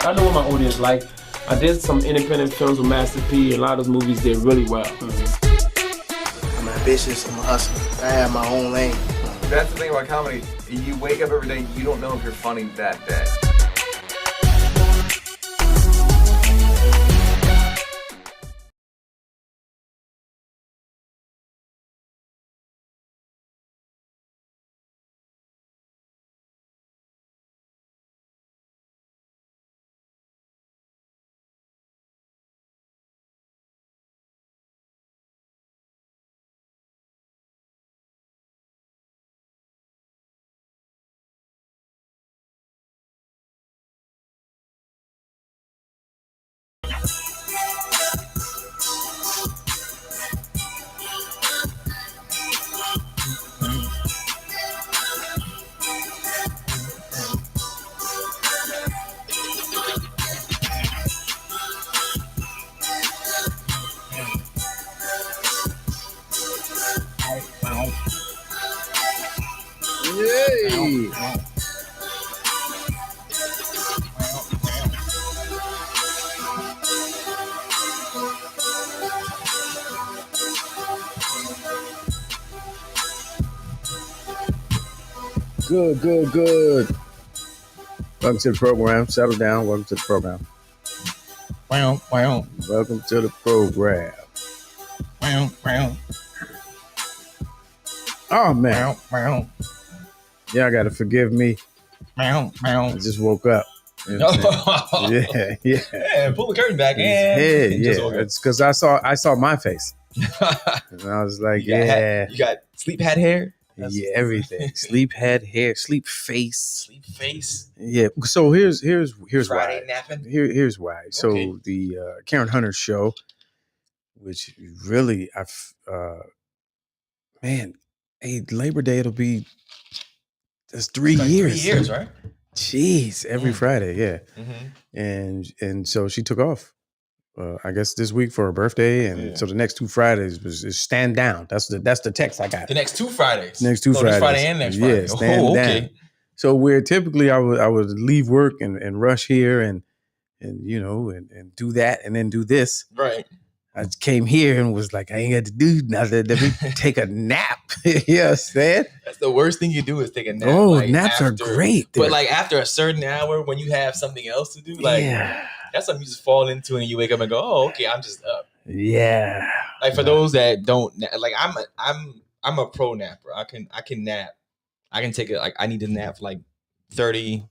I know what my audience like. I did some independent films with Master P. A lot of those movies did really well. I'm ambitious. I'm a hustler. I have my own lane. That's the thing about comedy. You wake up every day, you don't know if you're funny that day. Yay! Good. Welcome to the program. Settle down. Welcome to the program. Welcome to the program. Oh, man. Y'all got to forgive me. I just woke up. You know yeah. Yeah, pull the curtain back in. It's because I saw my face. And I was like, you got sleep hat hair? Everything. Sleep head, hair, sleep face. Sleep face. Yeah. So here's Friday why. napping. Here's why. So Okay. the Karen Hunter show, which really Labor Day that's 3 years. 3 years, right? Jeez, every Friday, yeah. Mm-hmm. And so she took off. I guess this week for her birthday, and so the next 2 Fridays is stand down. That's the text I got. The next 2 Fridays. Next two Fridays. This Friday and next Friday. Yeah, stand down. So where typically I would leave work and rush here and do that and then do this. Right. I came here and was like, I ain't got to do nothing. Let me take a nap. You know what I'm saying? That's the worst thing you do is take a nap. Oh, naps are great. But like after a certain hour when you have something else to do, like that's something you just fall into and you wake up and go, oh, okay, I'm just up. Yeah. Like for those that don't like I'm a pro napper. I can nap. I can take it like I need to nap for like 30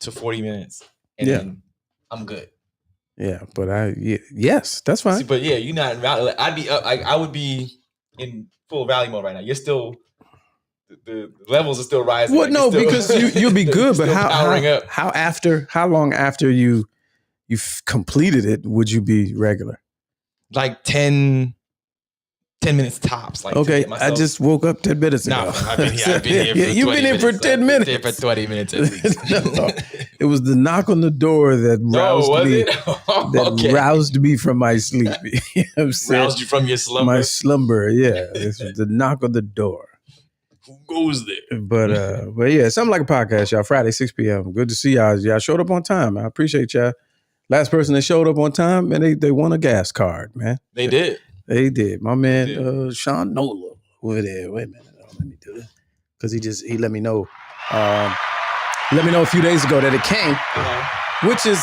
to 40 minutes and then I'm good. Yeah, but yes, that's fine. See, but yeah, you're not in rally. Like, I'd be up. I would be in full rally mode right now. You're still the levels are still rising. Well, no, because you'll be good. But how long after you've completed it would you be regular? Like 10 minutes tops. Like okay, I just woke up 10 minutes ago. Nah, I've been here. You've been here for 10 minutes. I've been here for 20 minutes at least. No, it was the knock on the door that roused me from my sleep. You know what I'm saying? Roused you from your slumber. My slumber, yeah. This was the knock on the door. Who goes there? But yeah, something like a podcast, y'all. Friday, 6 p.m. Good to see y'all. Y'all showed up on time. I appreciate y'all. Last person that showed up on time, man, they won a gas card, man. They did. They did. My man, Sean Nola over there. Wait a minute. Let me do this. Because he let me know. Let me know a few days ago that it came, which is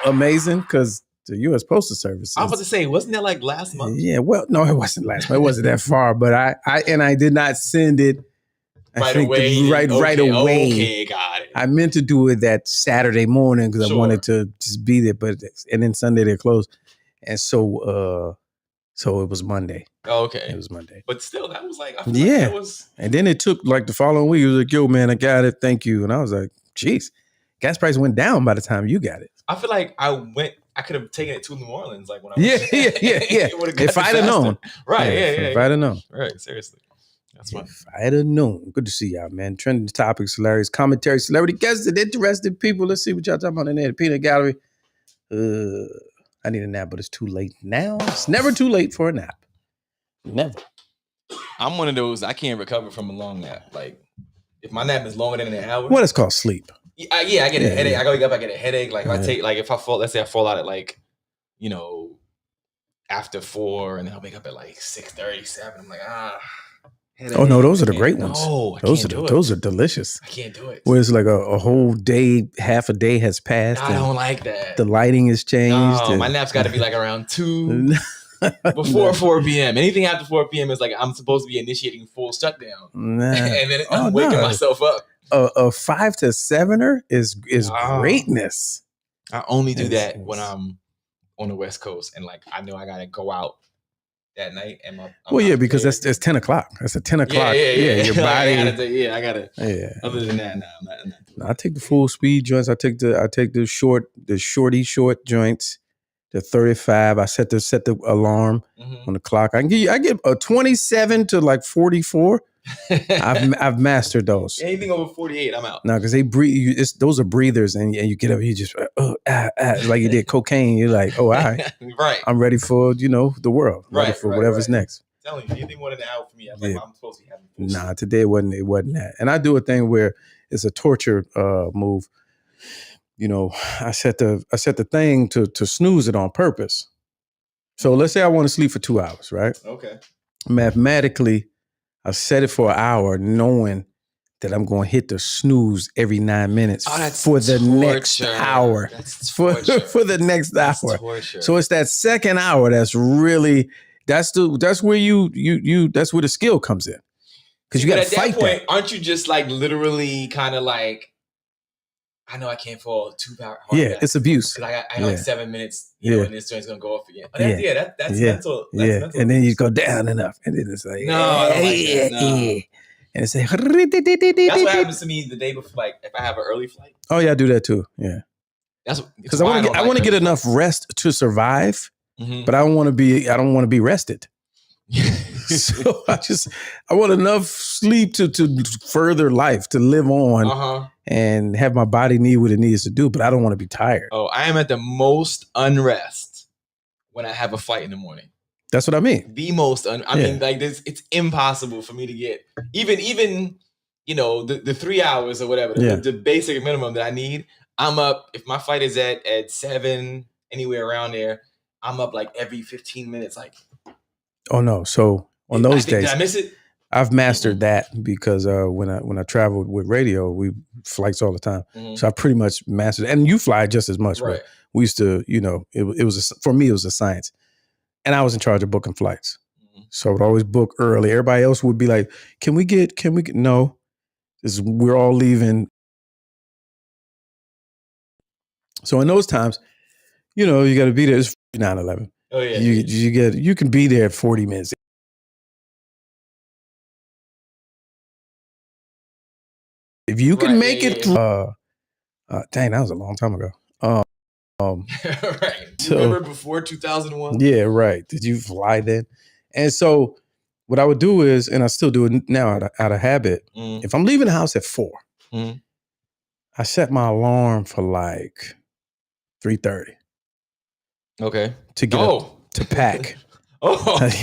amazing because the U.S. Postal Service. I was about to say, wasn't that like last month? Yeah, well, no, it wasn't last month. It wasn't that far, but I did not send it right away. Right away. Okay, got it. I meant to do it that Saturday morning because I wanted to just be there, and then Sunday they're closed, and so it was Monday. Oh, okay. It was Monday. But still, that was like, I feel like that was... And then it took like the following week. It was like, yo, man, I got it. Thank you. And I was like, geez, gas price went down by the time you got it. I feel like I could have taken it to New Orleans. Like when I was... Yeah. If I'd have known. Right, yeah. If I'd have known. Right, seriously. That's fine. If I'd have known. Good to see y'all, man. Trending topics, hilarious commentary, celebrity guests, and interested people. Let's see what y'all talking about in there. The Peanut Gallery. I need a nap, but it's too late now. It's never too late for a nap. Never. I'm one of those, I can't recover from a long nap. Like, if my nap is longer than an hour. What is called sleep. Yeah, I get a headache. I wake up, I get a headache. Like if I fall, let's say I fall out at like, after 4, and then I'll wake up at like 6:37. I'm like, headache. Oh no, those are the great ones. No, those are delicious. I can't do it. Where it's like a whole day, half a day has passed. I don't like that. The lighting is changed. No, my nap's got to be like around 2 before 4 p.m. Anything after 4 p.m. is like I'm supposed to be initiating full shutdown, and then I'm waking myself up. A 5 to 7er is greatness. I only do that when I'm on the West Coast, and like I know I gotta go out that night. And because it's 10 o'clock. That's a 10 o'clock. Yeah. Your body. I gotta. Yeah. Other than that, no, I'm not. I take the full speed joints. I take the short joints. The 35. I set the alarm on the clock. I get a 27 to like 44. I've mastered those. Anything over 48, I'm out. No, because they breathe. Those are breathers, and you get up, you just like you did cocaine. You're like, oh, all right, right. I'm ready for the world. Ready for whatever's next. I'm telling you, anything more than an hour for me, I'm supposed to be having full Nah, today it wasn't that. And I do a thing where it's a torture move. I set the thing to snooze it on purpose. So let's say I want to sleep for 2 hours, right? Okay. Mathematically, I set it for an hour, knowing that I'm going to hit the snooze every 9 minutes for the next hour. For the next hour. Torture. So it's that second hour that's really that's where that's where the skill comes in, because you got to fight that. Aren't you just like literally kind of like, I know I can't fall 2 hours. Yeah, it's abuse. Because I got like 7 minutes, and this joint's gonna go off again. But that's mental. That's mental. And then you go down enough, and then it's like no, I don't like that. No. And it's like that's what happens to me the day before. Like if I have an early flight. Oh yeah, I do that too. Yeah, that's because I want to get enough rest to survive, but I don't want to be rested. So I want enough sleep to further life, to live on, and have my body need what it needs to do, but I don't want to be tired. Oh, I am at the most unrest when I have a flight in the morning. That's what I mean. The most I mean, like this, it's impossible for me to get even the 3 hours or whatever, the basic minimum that I need. I'm up, if my flight is at 7, anywhere around there, I'm up like every 15 minutes, like. Oh no! So on those days, did I miss it? I've mastered that because when I traveled with radio, we flights all the time. So I pretty much mastered it. And you fly just as much, right? But we used to, it was for me, it was a science, and I was in charge of booking flights. So I would always book early. Everybody else would be like, "Can we get?" No, we're all leaving. So in those times, you got to be there. It's 9/11. Oh yeah, you can be there at 40 minutes. If you can make it through, dang, that was a long time ago. Right. So, remember before 2001? Yeah, right. Did you fly then? And so what I would do is, and I still do it now out of habit, if I'm leaving the house at 4, I set my alarm for like 3:30. Okay. To get up, to pack.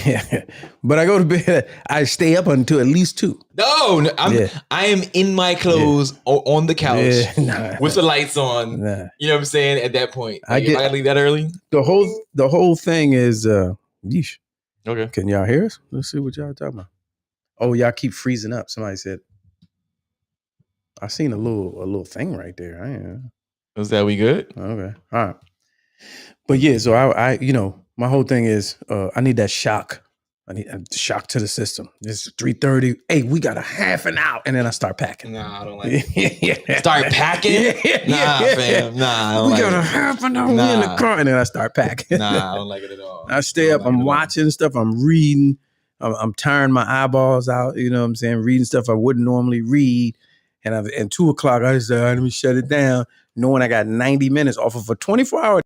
Yeah. But I go to bed. I stay up until at least 2. No, I am in my clothes on the couch with the lights on. You know what I'm saying? At that point, like, if I leave that early, the whole thing is yeesh. Okay. Can y'all hear us? Let's see what y'all talking about. Oh, y'all keep freezing up. Somebody said. I seen a little thing right there. Was that we good? Okay. All right. But yeah, so I my whole thing is I need that shock. I need a shock to the system. It's 3:30. Hey, we got a half an hour, and then I start packing. Nah, I don't like it. Start packing? Fam. Nah, I don't like it. We got a half an hour in the car, and then I start packing. Nah, I don't like it at all. I stay up. I'm watching stuff. I'm reading. I'm tiring my eyeballs out. You know what I'm saying? Reading stuff I wouldn't normally read. And at 2 o'clock, I just said, let me shut it down, knowing I got 90 minutes off of a 24-hour.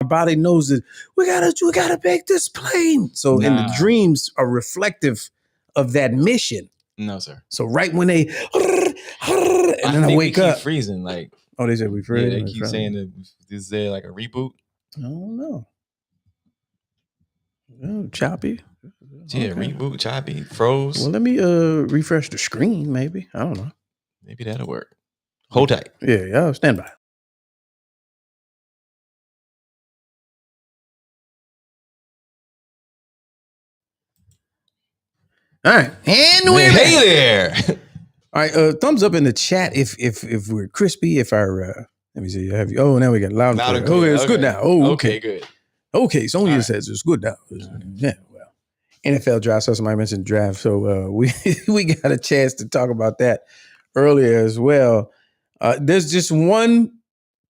My body knows that we gotta make this plane. So and the dreams are reflective of that mission. No, sir. So right when they, and then I wake up. Freezing. Like, oh, they said we freezing. Yeah, they keep saying that. Is there like a reboot? I don't know. Oh, choppy. Yeah, okay. Reboot, choppy, froze. Well, let me refresh the screen. Maybe I don't know. Maybe that'll work. Hold tight. Yeah, stand by. All right, and we're hey there. All right, thumbs up in the chat if we're crispy. If our let me see, have you? Oh, now we got loud and clear. Okay, it's good now. Oh, okay, good. Okay, Sonya says it's good now. Yeah, well, NFL draft. So somebody mentioned draft, so we got a chance to talk about that earlier as well. There's just one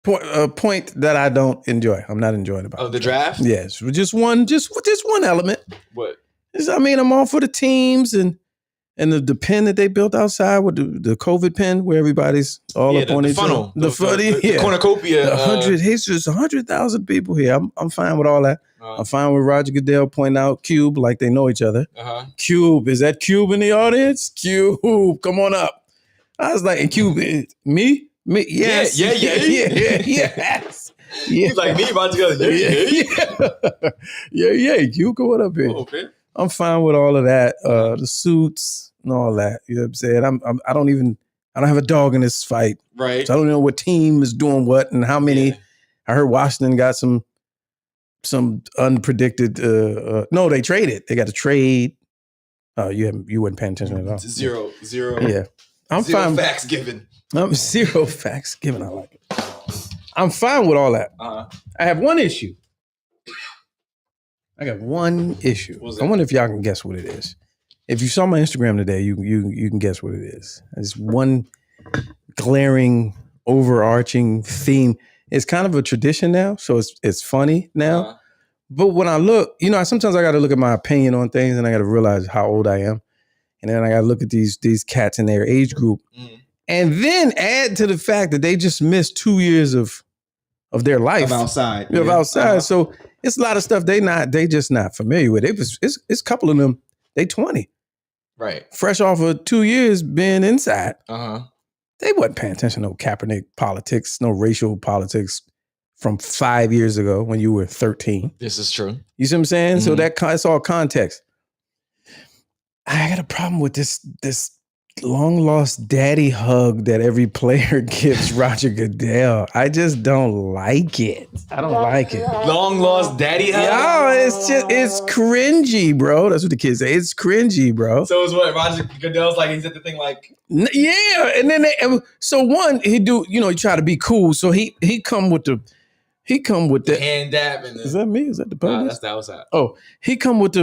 point that I don't enjoy. I'm not enjoying about the draft. Yes, just one element. What? I mean, I'm all for the teams and the pen that they built outside with the COVID pen where everybody's all up on each other. The cornucopia. 100,000 people here. I'm fine with all that. I'm fine with Roger Goodell pointing out Cube like they know each other. Cube, is that Cube in the audience? Cube, come on up. I was like, and Cube, me? Yes. Yes. He's like me, Roger Goodell. Yeah. Cube, come on up here. Okay. I'm fine with all of that, the suits and all that. You know what I'm saying? I don't have a dog in this fight. Right. So I don't know what team is doing what and how many. Yeah. I heard Washington got some unpredicted. No, they traded. They got to trade. Oh, you weren't paying attention at all. Zero. Yeah, I'm zero fine. Facts given. I'm zero facts given. I like it. I'm fine with all that. I have one issue. I got one issue. I wonder if y'all can guess what it is. If you saw my Instagram today, you can guess what it is. It's one glaring, overarching theme. It's kind of a tradition now, so it's funny now. But when I look, sometimes I got to look at my opinion on things, and I got to realize how old I am, and then I got to look at these cats in their age group, and then add to the fact that they just missed 2 years of their life outside. So it's a lot of stuff they just not familiar with. It's a couple of them. They 20, right? Fresh off of 2 years being inside. They wasn't paying attention to no Kaepernick politics, no racial politics from 5 years ago when you were 13. This is true. You see what I'm saying? So it's all context. I got a problem with this long lost daddy hug that every player gives Roger Goodell. I just don't like it. I don't like it. Long lost daddy hug? Yeah, it's cringy, bro. That's what the kids say. It's cringy, bro. So it's what Roger Goodell's like, he said the thing like, yeah. And then he try to be cool. So he come with the hand dab and is that me? Is that the police? That's the outside. Oh, he come with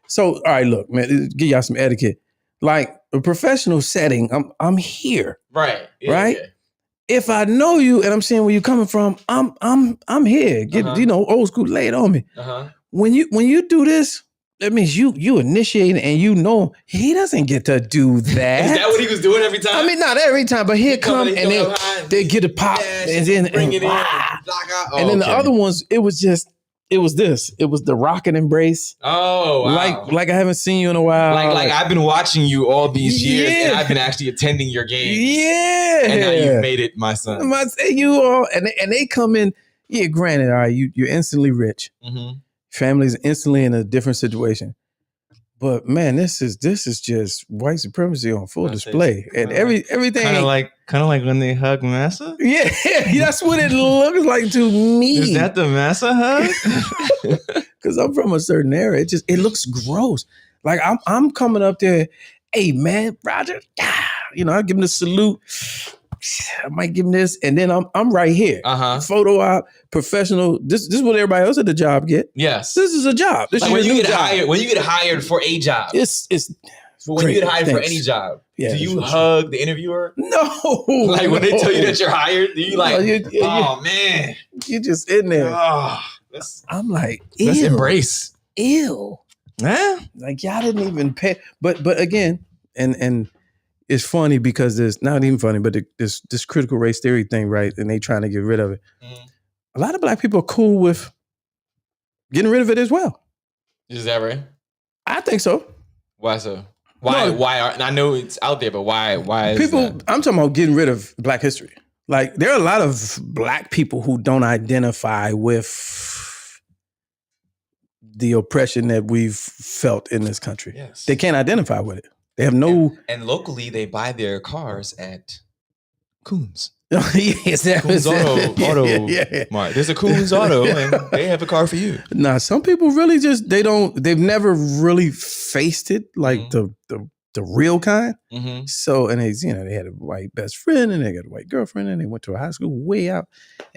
so all right, look, man, give y'all some etiquette. Like a professional setting, I'm here. Right. Yeah, right? Yeah. If I know you and I'm seeing where you're coming from, I'm here. Get old school, lay it on me. When you do this, that means you initiate and he doesn't get to do that. Is that what he was doing every time? I mean, not every time, but he'll come and they get a pop and then bring it in. And then the other ones, it was the rock and embrace. Oh, wow. Like I haven't seen you in a while. Like I've been watching you all these years and I've been actually attending your games. Yeah. And now you've made it, my son. You all, and they come in, yeah, granted, all right, you're instantly rich. Family's instantly in a different situation. But man, this is just white supremacy on full display. And everything kind of like when they hug Massa? Yeah, that's what it looks like to me. Is that the Massa hug? Because I'm from a certain era. It looks gross. Like I'm coming up there, hey man, Roger, I give him the salute. I might give him this, and then I'm right here. Photo op, professional. This is what everybody else at the job get. Yes, this is a job. This like is when you get hired. When you get hired for a job, it's. But when you get hired for any job, do you hug the interviewer? No. Like when they tell you that you're hired, do you like? Oh man, you're just in there. Oh, I'm like, let's embrace. Ew. Huh? Like y'all didn't even pay. But again, and. It's funny because there's not even funny, but this critical race theory thing, right? And they trying to get rid of it. A lot of black people are cool with getting rid of it as well. Is that right? I think so. Why so? Why are, and I know it's out there, but why is people? that? I'm talking about getting rid of Black history. Like there are a lot of Black people who don't identify with the oppression that we've felt in this country. Yes. They can't identify with it. They have no. And locally, they buy their cars at Coons. Yes, that Coons was Auto yeah. Mart. There's a Coons Auto, and they have a car for you. Nah, some people really just they've never really faced it like the real kind. Mm-hmm. So and they they had a white best friend and they got a white girlfriend and they went to a high school way out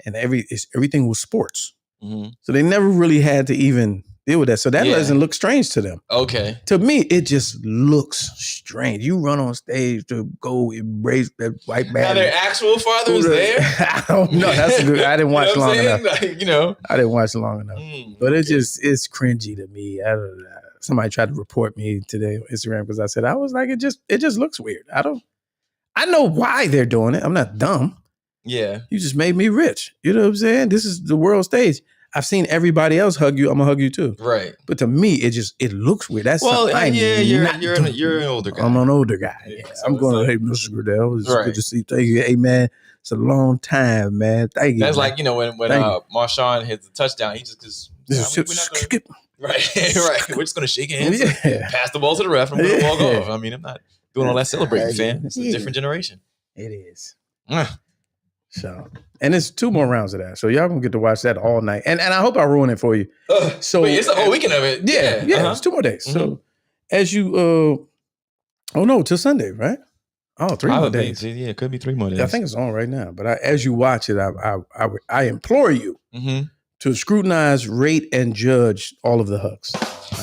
and everything was sports. Mm-hmm. So they never really had to even deal with that. So that doesn't look strange to them. Okay. To me, it just looks strange. You run on stage to go embrace that white man. Now their actual father was there? I don't know. That's good. I didn't watch long enough. Like, I didn't watch long enough. But it's cringy to me. I don't know. Somebody tried to report me today on Instagram because I said I was like, it just looks weird. I know why they're doing it. I'm not dumb. Yeah. You just made me rich. You know what I'm saying? This is the world stage. I've seen everybody else hug you. I'm gonna hug you too. Right. But to me, it looks weird. That's you're an older guy. I'm an older guy. Yeah, So I'm going to hey, Mr. Goodell. It's right. good to see you. Thank you. Hey man, it's a long time, man. Thank you. That's man. like, when Marshawn hits the touchdown, he just right. We're just gonna shake hands, pass the ball to the ref, and we're gonna walk off. I mean, I'm not doing all that celebrating, fam. It's a different generation. It is. So, and it's 2 more rounds of that. So y'all gonna get to watch that all night. And I hope I ruin it for you. So it's a whole weekend of it. Yeah. It's 2 more days. Mm-hmm. So as you till Sunday, right? Oh, 3 more days. Yeah, it could be 3 more days. I think it's on right now. But as you watch it, I implore you to scrutinize, rate, and judge all of the hugs.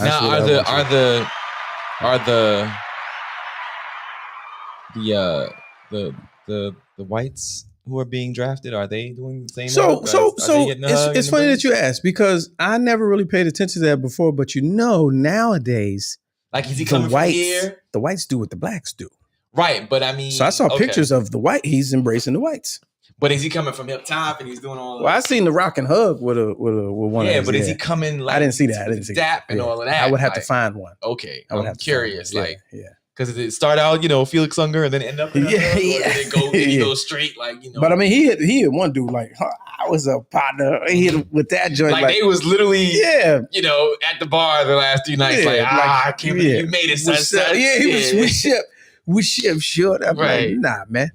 Now, the whites who are being drafted, are they doing the same? So it's funny that you ask because I never really paid attention to that before. But nowadays, like, is he coming from here? The whites do what the blacks do. Right, but I mean, so I saw pictures of the white. He's embracing the whites. But is he coming from up top and he's doing all? Well, I seen the rock and hug with one. Yeah, but is he coming like? I didn't see that. I didn't see dap and all of that. I would have to find one. Okay, I would have curious, to find one. because it start out, Felix Unger, and then end up, he goes straight, But I mean, he hit one dude like, I was a partner. He hit him with that joint. Like they was literally, at the bar the last 2 nights. I can't believe you made it, son. Yeah, he was we ship short. I'm like, nah, man.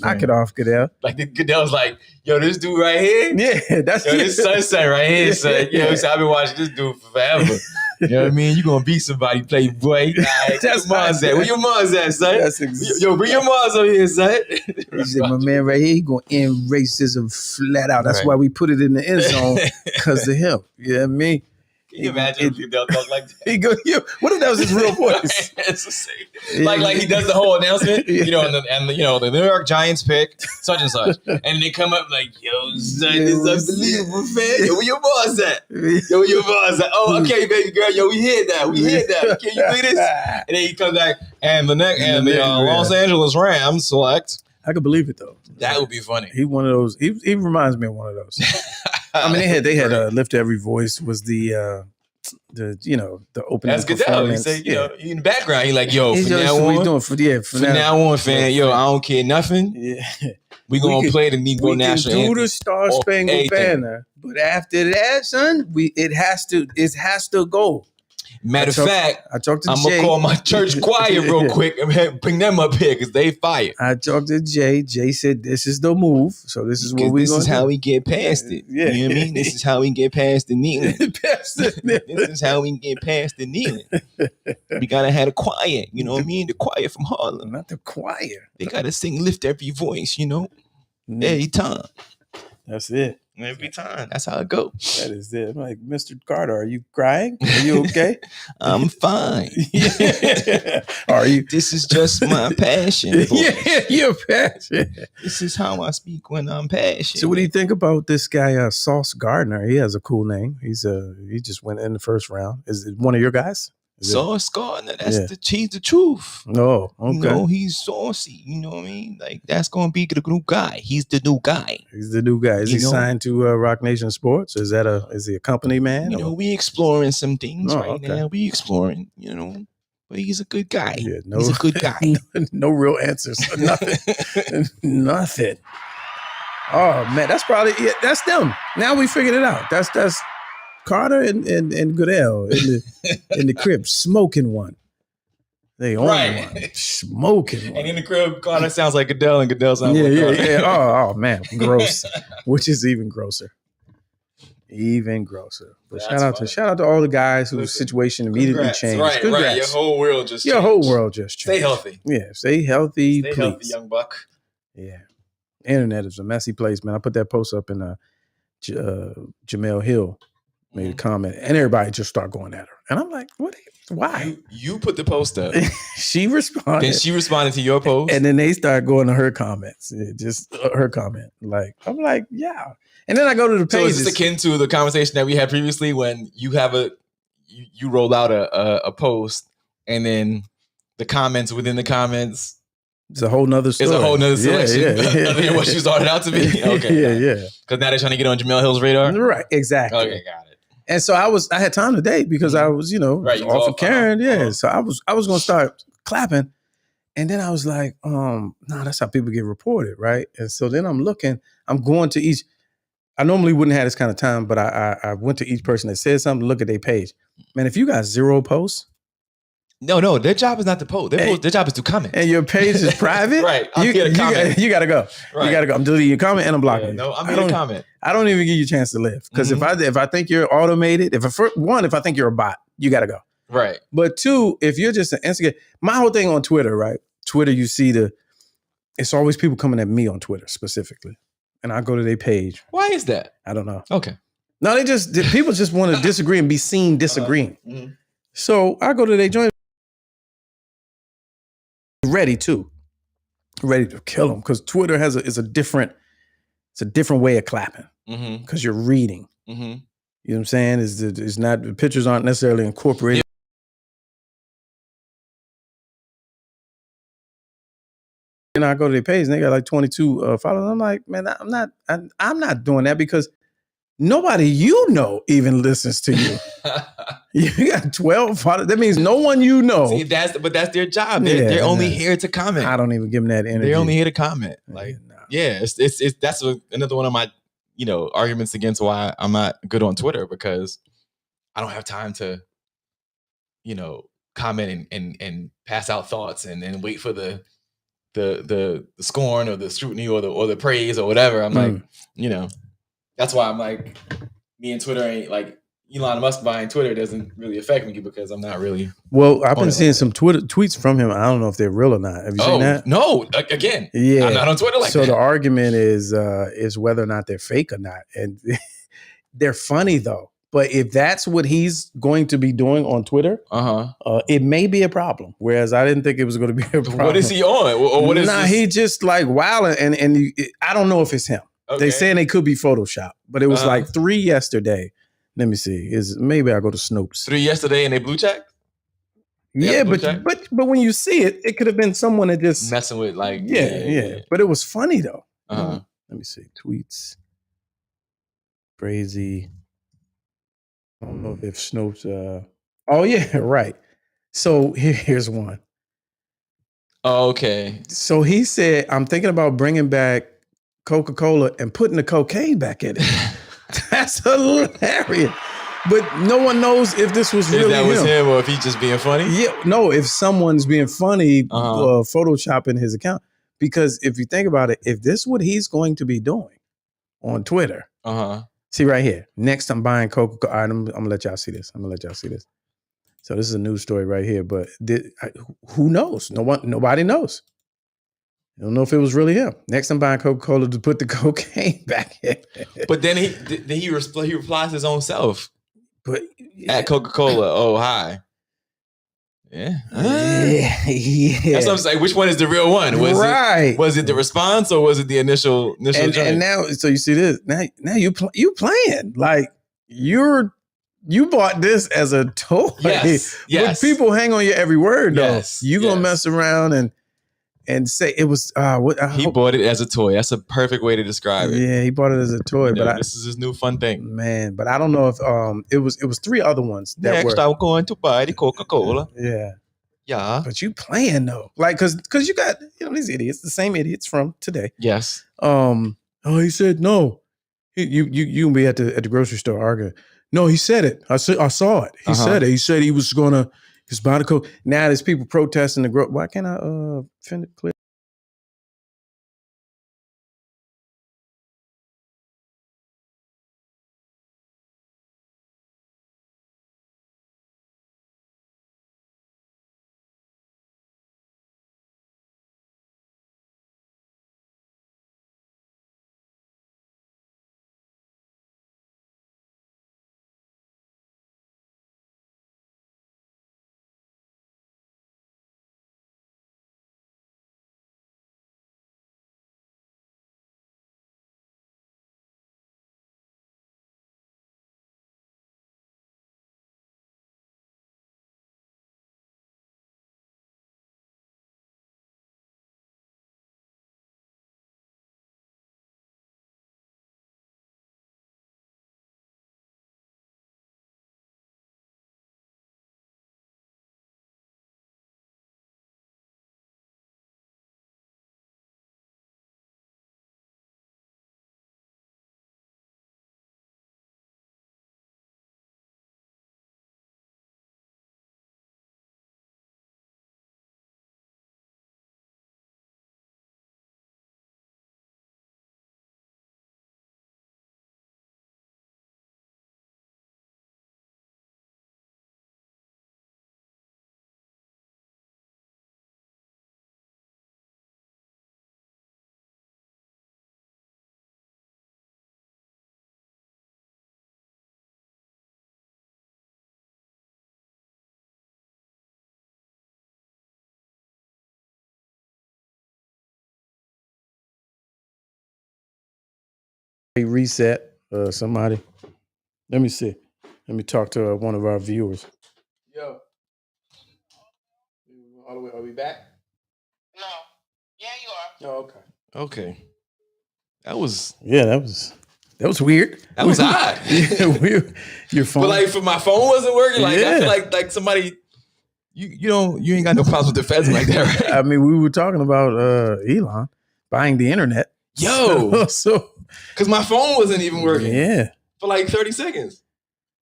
Knock it off, Goodell. Like Goodell's like, yo, this dude right here. Yeah, that's this Sunset right here, son. So I've been watching this dude for forever. You know what I mean? You gonna beat somebody, playboy. That's mom's at. Where your mom's at, son? Yo, bring your mom's over here, son. He said, my man right here, he gonna end racism flat out. That's why we put it in the end zone, because of him. You know what I mean? Can you imagine if Goodell talk like that? He go, what if that was his real voice? It's the same. Like he does the whole announcement, and the New York Giants pick such and such, and they come up like, yo, son, this is unbelievable, man. Yo, where your boss at? Yo, where your boss at? Oh, okay, baby girl. Yo, we heard that. Can you believe this? And then he comes back, and the Los Angeles Rams select. I could believe it though. That would be funny. He one of those. He reminds me of one of those. I mean, they had Lift Every Voice was the opening. That's Goodell. He said, in the background, he like, yo, from now on, fan, yo, I don't care nothing. Yeah, we gonna play the Negro National Anthem. We can do the Star Spangled Banner, but after that, son, it has to go. Matter of fact, I'm gonna call my church choir real quick and bring them up here because they fired. I talked to Jay. Jay said this is the move. So this is what we. This is how we get past it. Yeah. You know what I mean? This is how we get past the kneeling. This is how we get past the kneeling. We gotta have a choir. You know what I mean? The choir from Harlem. Not the choir. They gotta sing Lift Every Voice. Every time. That's it. Every time. That's how it goes. That is it. I'm like, Mr. Carter, are you crying? Are you okay? I'm fine. Are you? This is just my passion. Yeah, your passion. This is how I speak when I'm passionate. So what do you think about this guy, Sauce Gardner? He has a cool name. He just went in the first round. Is it one of your guys? Sauce Gardner, he's the truth. No, okay. He's saucy. You know what I mean? Like, that's gonna be the new guy. He's the new guy. Is he signed to Rock Nation Sports? Is he a company man? We exploring some things now. We exploring, but he's a good guy. Yeah, He's a good guy. No real answers. Nothing. Nothing. Oh man, that's probably it. That's them. Now we figured it out. That's Carter and Goodell in the crib smoking one. They own one smoking one. And in the crib, Carter sounds like Goodell, and Goodell sounds like Carter. Oh man, gross. Which is even grosser. Even grosser. But shout out to all the guys whose situation immediately changed. Right. Your whole world just changed. Stay healthy. Yeah, stay healthy. Stay please. healthy, young buck. Yeah. Internet is a messy place, man. I put that post up in Jamel Hill made a comment, and everybody just start going at her. And I'm like, what? Why? You put the post up. She responded. Then she responded to your post. And then they start going to her comments. Just her comment. Like, I'm like, yeah. And then I go to the pages. So is this akin to the conversation that we had previously when you have you roll out a post, and then the comments within the comments, it's a whole nother story. It's a whole nother selection other than what you started out to be. Okay. Yeah. Because now they're trying to get on Jamel Hill's radar. Right, exactly. Okay, got it. And so I had time to date because I was, off of Karen. Yeah. So I was gonna start clapping. And then I was like, no, that's how people get reported, right? And so then I'm going to each. I normally wouldn't have this kind of time, but I went to each person that said something to look at their page. Man, if you got 0 posts. No, their job is not to post. Their job is to comment. And your page is private? Right. You got to go. Right. You got to go. I'm deleting your comment and I'm blocking you. No, I'm going to comment. I don't even give you a chance to live. Because if I think you're automated, if I think you're a bot, you got to go. Right. But 2, if you're just an instigator, my whole thing on Twitter, right? Twitter, you see it's always people coming at me on Twitter specifically. And I go to their page. Why is that? I don't know. Okay. No, people just want to disagree and be seen disagreeing. So I go to their joint. Ready to kill them because Twitter is a different way of clapping because you're reading. You know what I'm saying? It's not, the pictures aren't necessarily incorporated. And I go to their page and they got like 22 followers. I'm like, man, I'm not doing that because nobody even listens to you. You got 12 followers. That means no one you know. See, that's their job. They're only here to comment. I don't even give them that energy. They're only here to comment. It's that's another one of my arguments against why I'm not good on Twitter, because I don't have time to comment and pass out thoughts and wait for the scorn or the scrutiny or the praise or whatever. I'm like, that's why I'm like, me and Twitter ain't like Elon Musk buying Twitter doesn't really affect me because I'm not really. Well, I've been seeing some Twitter tweets from him. I don't know if they're real or not. Have you seen that? No, again, yeah, I'm not on Twitter like that. So the argument is whether or not they're fake or not, and they're funny though. But if that's what he's going to be doing on Twitter, it may be a problem. Whereas I didn't think it was going to be a problem. What is he on? Or what is this? He just like wilding, and I don't know if it's him. Okay. They saying they could be Photoshopped, but it was like 3 yesterday. Let me see. Maybe I go to Snopes. 3 yesterday and they blue check? Yeah, but when you see it, it could have been someone that just messing with like yeah. But it was funny though. Let me see. Tweets. Crazy. I don't know if Snopes oh yeah, right. So here's one. Oh, okay. So he said, I'm thinking about bringing back Coca-Cola and putting the cocaine back in it. That's hilarious. But no one knows if this was really him or if he's just being funny. Yeah, no, if someone's being funny, photoshopping his account. Because if you think about it, if this is what he's going to be doing on Twitter, see right here. Next, I'm buying Coca-Cola. All right, I'm gonna let y'all see this. So this is a news story right here. But who knows? Nobody knows. I don't know if it was really him. Next, I'm buying Coca-Cola to put the cocaine back in. But then he replies his own self. But at Coca-Cola, oh hi. Yeah. Yeah. That's what I'm saying. Which one is the real one? Was it the response or was it the initial and now, so you see this. Now you playing. Like you bought this as a toy. Yes. But people hang on your every word though. Yes. You gonna mess around and say it was he bought it as a toy. That's a perfect way to describe it. Yeah, he bought it as a toy. But this is his new fun thing. Man, but I don't know if it was 3 other ones that Next, I'm going to buy the Coca-Cola. Yeah. Yeah. But you playing though, like, cause you got these idiots, the same idiots from today. Yes. Oh, he said no. You and me at the grocery store arguing. No, he said it. I saw it. He said it. He said he was about to go. Now there's people protesting the Why can't I finish it clear? Reset somebody. Let me see. Let me talk to one of our viewers. Yo. All the way. Are we back? No. Yeah, you are. Oh, okay. Okay. That was weird. That was odd. Yeah, weird. Your phone. But like, for my phone wasn't working. Like, Yeah. I feel like somebody. You ain't got no problems with the feds like that, right? I mean, we were talking about Elon buying the internet. Yo. So because my phone wasn't even working. Yeah. For like 30 seconds.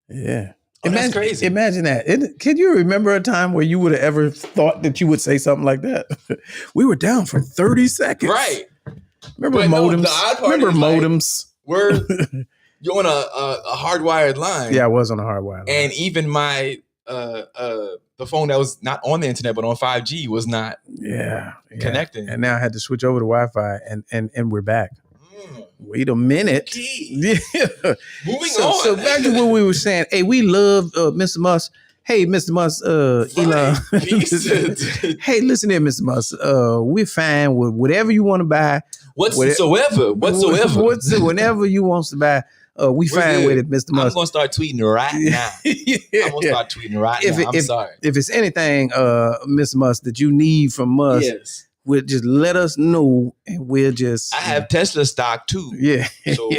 Yeah. Oh, that's crazy. Imagine that. Can you remember a time where you would have ever thought that you would say something like that? We were down for 30 seconds. Right. Remember But modems? No, the odd part remember is, modems? Like, you're on a hardwired line. Yeah, I was on a hardwired line. And even my the phone that was not on the internet but on 5G was not connecting. And now I had to switch over to Wi-Fi and we're back. Wait a minute. Okay. Yeah. Moving on. So back to what we were saying. Hey, we love Mr. Musk. Hey, Mr. Musk, Elon. Hey, listen here, Mr. Musk. We're fine with whatever you want to buy. Whatsoever. Whenever you want to buy. We fine with it, Mr. Musk. I'm gonna start tweeting right now. Yeah. I'm gonna start tweeting right now. I'm sorry. If it's anything, Mr. Musk, that you need from us, yes. We'll just let us know, and we'll just. I have Tesla stock too. Yeah. So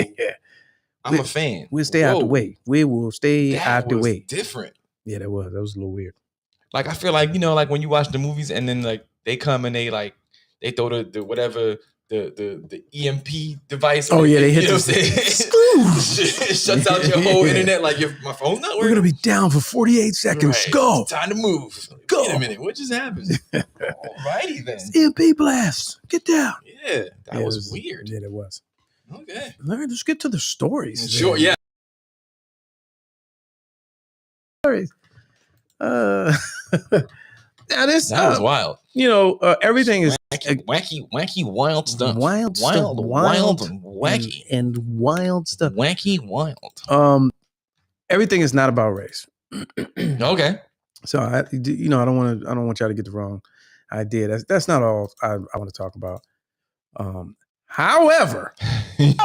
I'm a fan. We'll stay out the way. We will stay out the way. Different. Yeah, that was a little weird. Like, I feel like, like when you watch the movies and then like they come and they throw the whatever the EMP device. Oh yeah, they hit the it shuts out your whole internet. Like, my phone's not working. We're gonna be down for 48 seconds. Right. Go. It's time to move. Go. Wait a minute. What just happened? Alrighty then. EMP blast. Get down. Yeah, that was weird. Yeah, it was. Okay. All right, let's get to the stories. Sure. Yeah. Stories. Now this that was wild. Everything is wacky, wild stuff. Wild, and wacky, and wild stuff. Wacky, wild. Everything is not about race. Okay. So I don't want y'all to get the wrong idea. That's not all I want to talk about. However, wait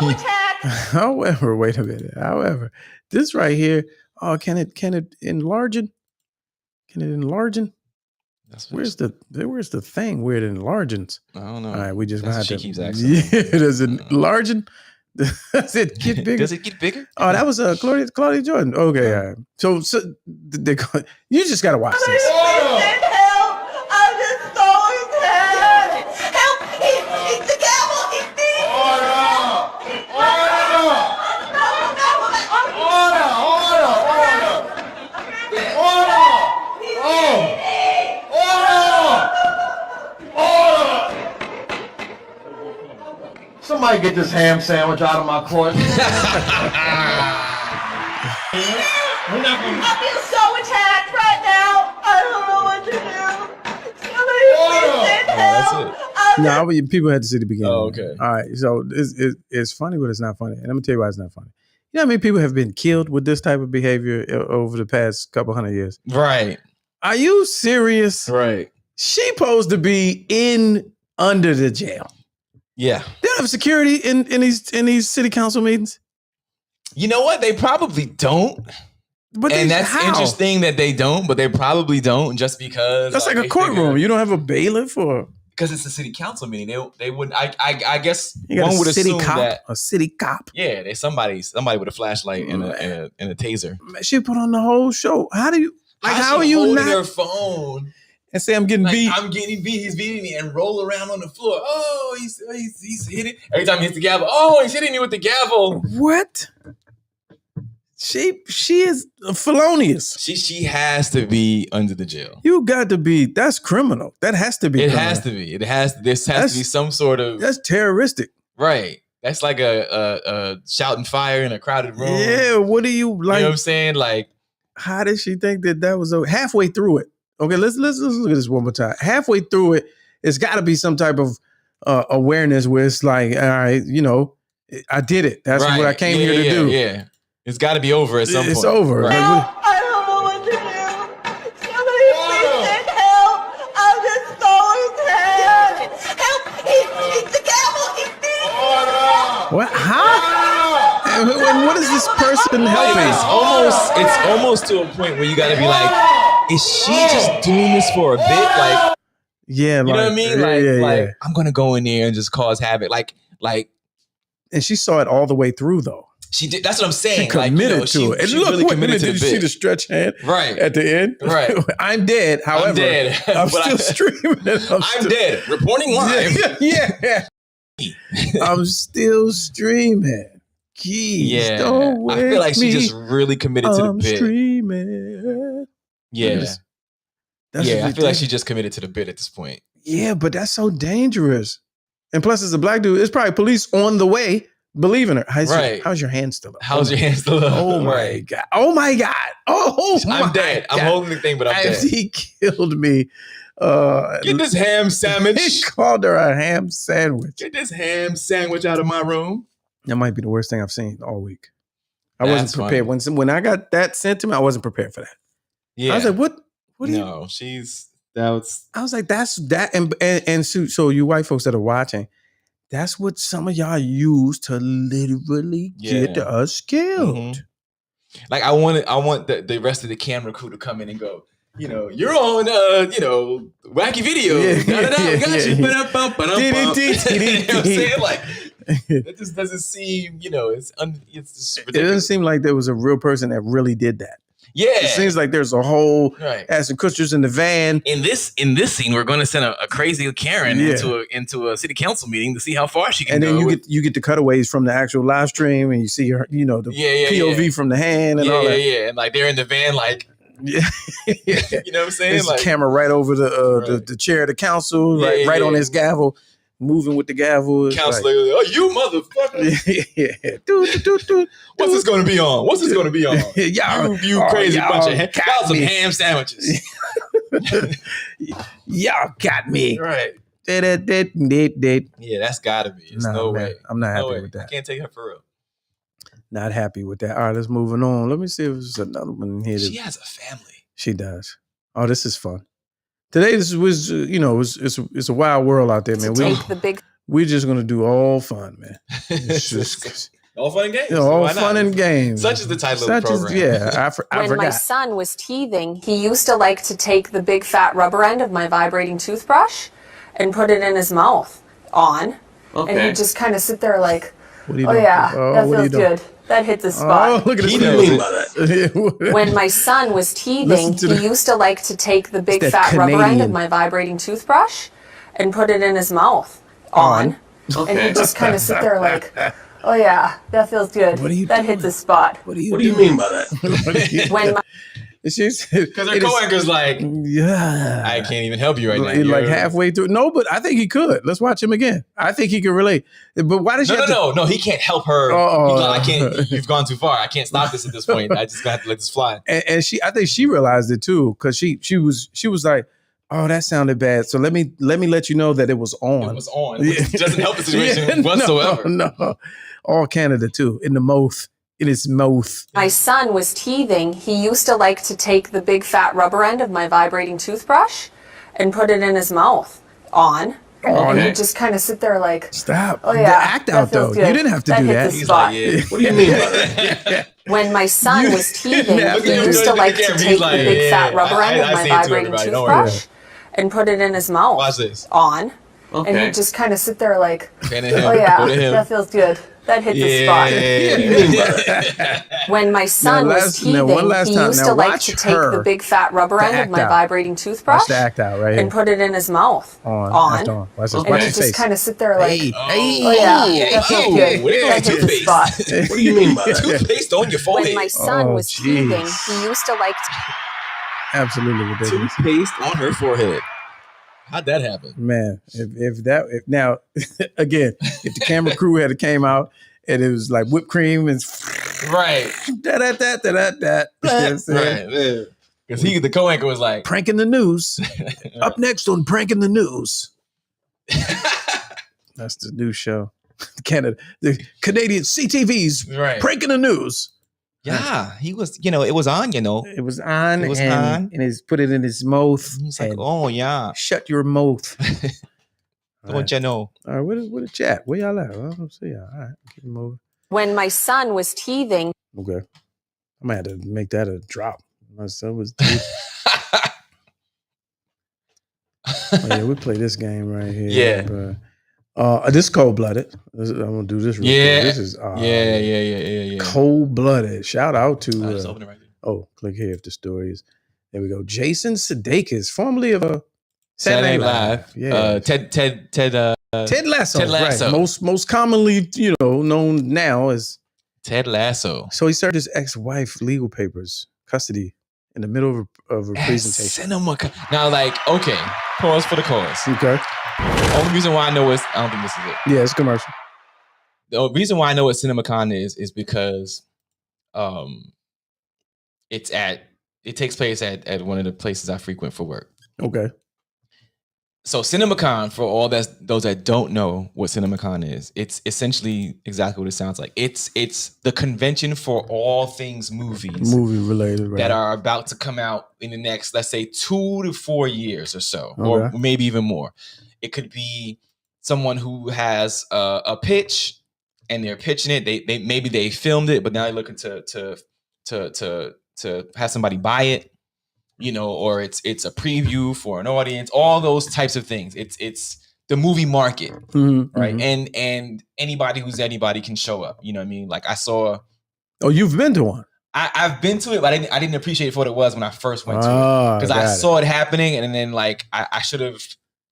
a minute. However, this right here, can it enlarge it? Can it enlarge it? Where's the thing where it enlarges? I don't know. All right, we just gonna have to. Keeps asking. Yeah, does it enlarge? Does it get bigger? Does it get bigger? Oh, that was Claudia Jordan. Okay, all right. So you just gotta watch this. Somebody get this ham sandwich out of my court. I feel so attacked right now. I don't know what to do. Somebody please send help. That's it. No, people had to see the beginning. Oh, okay. All right. So it's funny, but it's not funny. And let me tell you why it's not funny. You know how many people have been killed with this type of behavior over the past couple hundred years? Right. Are you serious? Right. She supposed to be under the jail. Yeah. They don't have security in these city council meetings. You know what? They probably don't. But that's interesting that they don't, but they probably don't just because that's like a courtroom. You don't have a bailiff or because it's a city council meeting. They wouldn't. I guess you got one would assume that a city cop. Yeah, there's somebody with a flashlight and a taser. Man, she put on the whole show. How do you how are you holding not her phone and say I'm getting beat? I'm getting beat. He's beating me and roll around on the floor. Oh, he's hitting every time he hits the gavel. Oh, he's hitting me with the gavel. What? She is felonious. She has to be under the jail. You got to be. That's criminal. That has to be. It has to be. This has to be some sort of. That's terroristic. Right. That's like a shouting fire in a crowded room. Yeah. What do you like? You know what I'm saying? Like, how did she think that was halfway through it? Okay, let's look at this one more time. Halfway through it, it's got to be some type of awareness where it's like, all right, I did it. That's right. what I came here to do. Yeah. It's got to be over at some point. It's over. Right. I don't know what to do. Somebody please send help. I'm just so sad. Help! He's the gavel. He's beating me. What? Huh? And what is this person helping? It's almost to a point where you got to be like, is she just doing this for a bit? Like, yeah, you know what I mean? Yeah. I'm gonna go in there and just cause havoc. Like, and she saw it all the way through, though. She did. That's what I'm saying. She committed to it. And look, really committed to the did bit. you see the stretch hand? Right at the end. Right. I'm dead. However, I'm dead. I'm still streaming. I'm dead. Reporting live. Yeah. I'm still streaming. Jeez, don't wake I feel like she me. just really committed to the bit. I'm streaming. Yeah. That's I feel like she just committed to the bit at this point. Yeah, but that's so dangerous. And plus, as a black dude, it's probably police on the way believing her. How's your hand still up? How's your hand still up? Oh my God. Oh my God. Oh my I'm dead. God. I'm holding the thing, but I'm dead. He killed me. Get this ham sandwich. He called her a ham sandwich. Get this ham sandwich out of my room. That might be the worst thing I've seen all week. I wasn't prepared. When I got that sent to me, I wasn't prepared for that. Yeah. I was like, what do you? No, I was like, that's that. And so you white folks that are watching, that's what some of y'all use to literally get us killed. Mm-hmm. Like I want the rest of the camera crew to come in and go, you're on, wacky video. Got you. You know what I'm saying? Like, it just doesn't seem, it's just ridiculous. It doesn't seem like there was a real person that really did that. Yeah, it seems like there's a whole Ashton Kutcher's in the van. In this scene, we're going to send a crazy Karen into a city council meeting to see how far she can go. And then you get the cutaways from the actual live stream, and you see her, the POV from the hand and all that. Yeah, and like they're in the van, like. Yeah. You know what I'm saying? There's a camera right over the chair of the council, right on his gavel, moving with the gavel. Counselor, you motherfucker! What's this going to be on? What's this going to be on? You crazy bunch of y'all some ham sandwiches. Y'all got me right. Yeah, that's got to be. There's no way. I'm not happy with that. I can't take her for real. Not happy with that. All right, let's move on. Let me see if there's another one in here. She has a family. She does. Oh, this is fun. Today, this was, it's a wild world out there, man. We're just gonna do all fun, man. All fun and games. All fun and games. Such is the title of the program. I When forgot. my son was teething, he used to like to take the big fat rubber end of my vibrating toothbrush and put it in his mouth and he'd just kind of sit there like, that feels good. That hit the spot. Oh, look at this. When my son was teething, he used to like to take the big fat rubber end of my vibrating toothbrush and put it in his mouth and he'd just kind of sit there like, that feels good. That hit the spot. What do you mean by that? She's Because her co-anchor's like, yeah, I can't even help you right now. Like halfway through. No, but I think he could. Let's watch him again. I think he can relate. But why does she? No. He can't help her. He's like, I can't. You've gone too far. I can't stop this at this point. I just have to let this fly. And I think she realized it too, because she was like, oh, that sounded bad. So let me let you know that it was on. It was on. It doesn't help the situation whatsoever. No. All Canada too. In the mouth. In his mouth. My son was teething. He used to like to take the big fat rubber end of my vibrating toothbrush and put it in his mouth and he'd just kind of sit there like, stop. Oh yeah, the act out though. Good. You didn't have to do that. He's like, yeah. What do you mean by that? When my son was teething, he used to like to take the big fat rubber end of my vibrating toothbrush and put it in his mouth. Watch this. And he'd just kind of sit there like, oh yeah, that feels good. That hit the spot. When my son was teething, he used to like to take the big fat rubber end of my vibrating toothbrush and put it in his mouth. Watch and his just kind of sit there like, oh yeah, that feels good. That hit the spot. What do you mean by that? Toothpaste on your forehead. When my son was teething, he used to like to... Absolutely ridiculous. Toothpaste on her forehead. How'd that happen? Man, if now again, if the camera crew had came out and it was like whipped cream and right, right, because the co-anchor was like pranking the news. Up next on Pranking the News. That's the new show. The Canadian CTV's Pranking the News. Yeah, he was, it was on, It was on. And he's put it in his mouth. He's like, oh, yeah. Shut your mouth. Don't you know? All right, what a chat. Where y'all at? I don't see y'all. All right, keep it moving. When my son was teething. Okay. I might have to make that a drop. My son was teething. Oh, yeah, we play this game right here. Yeah. But, this is cold-blooded. I'm gonna do this real quick. This is yeah. Cold-blooded. Shout out to Just open it right there. Click here if the story is. There we go. Jason Sudeikis, formerly of Saturday Night Live. Yeah. Ted Lasso. Ted Lasso. Right. Most commonly, known now as Ted Lasso. So he served his ex-wife legal papers, custody, in the middle of a presentation. Now, okay, pause for the cause. Okay. The only reason why I know I don't think this is it. Yeah, it's commercial. The reason why I know what CinemaCon is because it takes place at one of the places I frequent for work. Okay. So CinemaCon, for all those that don't know what CinemaCon is, it's essentially exactly what it sounds like. It's the convention for all things movie related, right, that are about to come out in the next, let's say, 2 to 4 years or so, or maybe even more. It could be someone who has a pitch and they're pitching it. They maybe they filmed it, but now they're looking to have somebody buy it, or it's a preview for an audience. All those types of things. It's the movie market, right? Mm-hmm. And anybody who's anybody can show up. You know what I mean? Like I saw. Oh, you've been to one. I've been to it, but I didn't appreciate it for what it was when I first went to it, because I saw it happening, and then I should have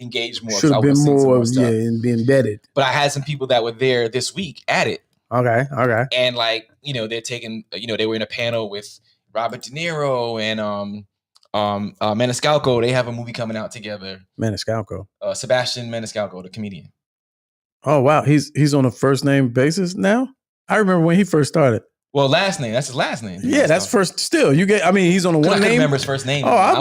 engaged more. Should have been more, and be embedded. But I had some people that were there this week at it. Okay. And they're taking, they were in a panel with Robert De Niro and Maniscalco. They have a movie coming out together. Maniscalco. Sebastian Maniscalco, the comedian. Oh wow, he's on a first name basis now. I remember when he first started. Well, last name. That's his last name. Yeah, that's first. Still, he's on a one name. I couldn't remember his first name. Oh, I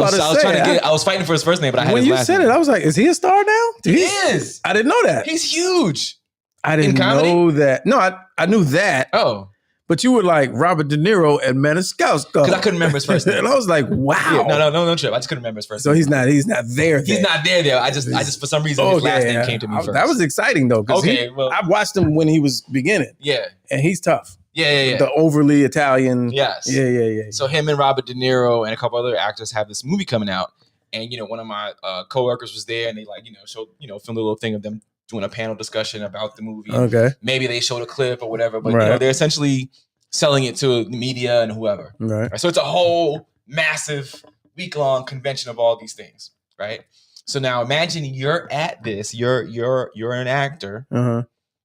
was fighting for his first name, but I had when his you last said name. it, I was like, is he a star now? He is. I didn't know that. He's huge. I didn't know that. No, I knew that. Oh. But you were like Robert De Niro and Maniscalco. Because I couldn't remember his first name. And I was like, wow. Yeah, no trip. I just couldn't remember his first name. So he's not there. He's not there. I just for some reason his last name came to me first. That was exciting though. Okay, I watched him when he was beginning. Yeah. And he's tough. Yeah. The overly Italian. Yes. Yeah. So him and Robert De Niro and a couple other actors have this movie coming out. And, one of my coworkers was there and they showed, filmed a little thing of them doing a panel discussion about the movie. Okay. Maybe they showed a clip or whatever, but they're essentially selling it to the media and whoever. Right. So it's a whole massive week-long convention of all these things, right? So now imagine you're at this, you're an actor,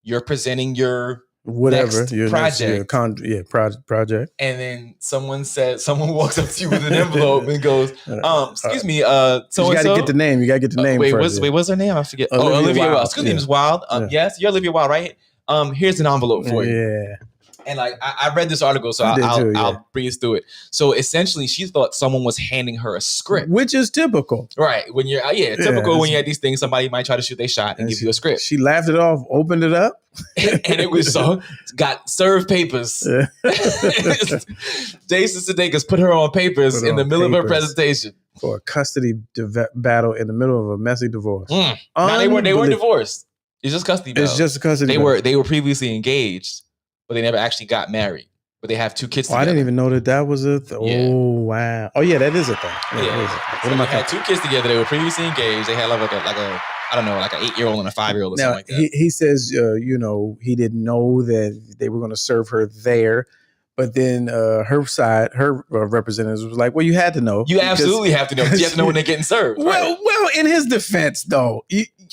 you're presenting your whatever next your project. Project. And then someone walks up to you with an envelope and goes, excuse me, so you got to get the name. You got to get the name first. What's her name? I forget. Olivia Wilde. Excuse me, Ms. Wilde. Yes, you're Olivia Wilde, right? Here's an envelope for you. Yeah. And like I read this article, so I'll breeze through it. So essentially, she thought someone was handing her a script, which is typical. Right? When you're typical when you had these things, somebody might try to shoot their shot and give you a script. She laughed it off, opened it up, and it was got served papers. Jason Sudeikis put her on papers in the middle of her presentation for a custody battle in the middle of a messy divorce. Now they weren't divorced. It's just custody battle. It's just a custody. They were previously engaged, but they never actually got married. But they have 2 kids together. I didn't even know that was a thing. Oh, wow. Oh, yeah, that is a thing. So they had 2 kids together. They were previously engaged. They had like a I don't know, like an 8-year-old and a 5-year-old or something like that. He says, he didn't know that they were going to serve her there. But then her representatives was like, well, you had to know. You absolutely have to know. You have to know when they're getting served. Well, in his defense, though,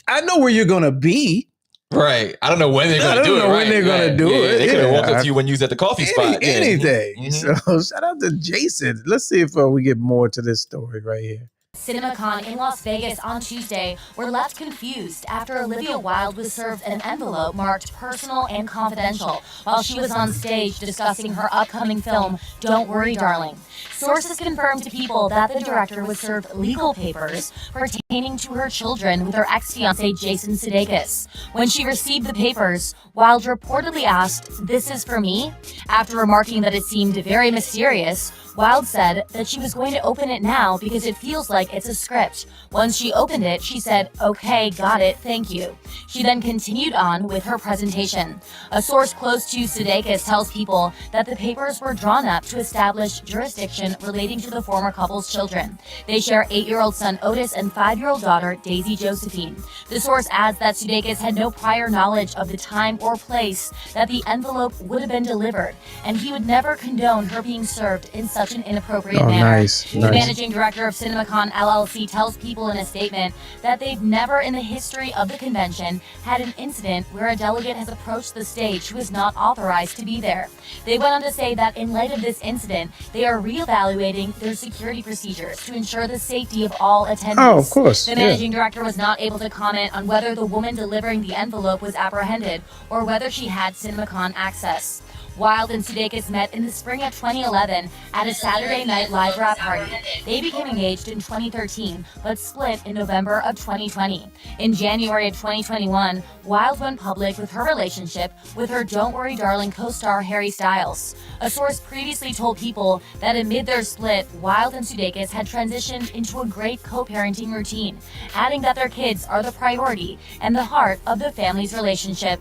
I know where you're going to be. Right. I don't know when they're going to do it. I don't know when they're going to do it. They could have walked up to you when you was at the coffee spot. Anything. Mm-hmm. So shout out to Jason. Let's see if we get more to this story right here. CinemaCon in Las Vegas on Tuesday were left confused after Olivia Wilde was served an envelope marked personal and confidential while she was on stage discussing her upcoming film, Don't Worry, Darling. Sources confirmed to People that the director was served legal papers pertaining to her children with her ex-fiancé Jason Sudeikis. When she received the papers, Wilde reportedly asked, "This is for me?" After remarking that it seemed very mysterious, Wilde said that she was going to open it now because it feels like it's a script. Once she opened it, she said, "Okay, got it, thank you." She then continued on with her presentation. A source close to Sudeikis tells People that the papers were drawn up to establish jurisdiction relating to the former couple's children. They share 8-year-old son Otis and 5-year-old daughter Daisy Josephine. The source adds that Sudeikis had no prior knowledge of the time or place that the envelope would have been delivered, and he would never condone her being served in such an inappropriate manner. The managing director of CinemaCon LLC tells People in a statement that they've never in the history of the convention had an incident where a delegate has approached the stage who is not authorized to be there. They went on to say that in light of this incident, they are reevaluating their security procedures to ensure the safety of all attendees. Oh, of course. The managing director was not able to comment on whether the woman delivering the envelope was apprehended or whether she had CinemaCon access. Wilde and Sudeikis met in the spring of 2011 at a Saturday Night Live rap party. They became engaged in 2013, but split in November of 2020. In January of 2021, Wilde went public with her relationship with her Don't Worry Darling co-star Harry Styles. A source previously told People that amid their split, Wilde and Sudeikis had transitioned into a great co-parenting routine, adding that their kids are the priority and the heart of the family's relationship.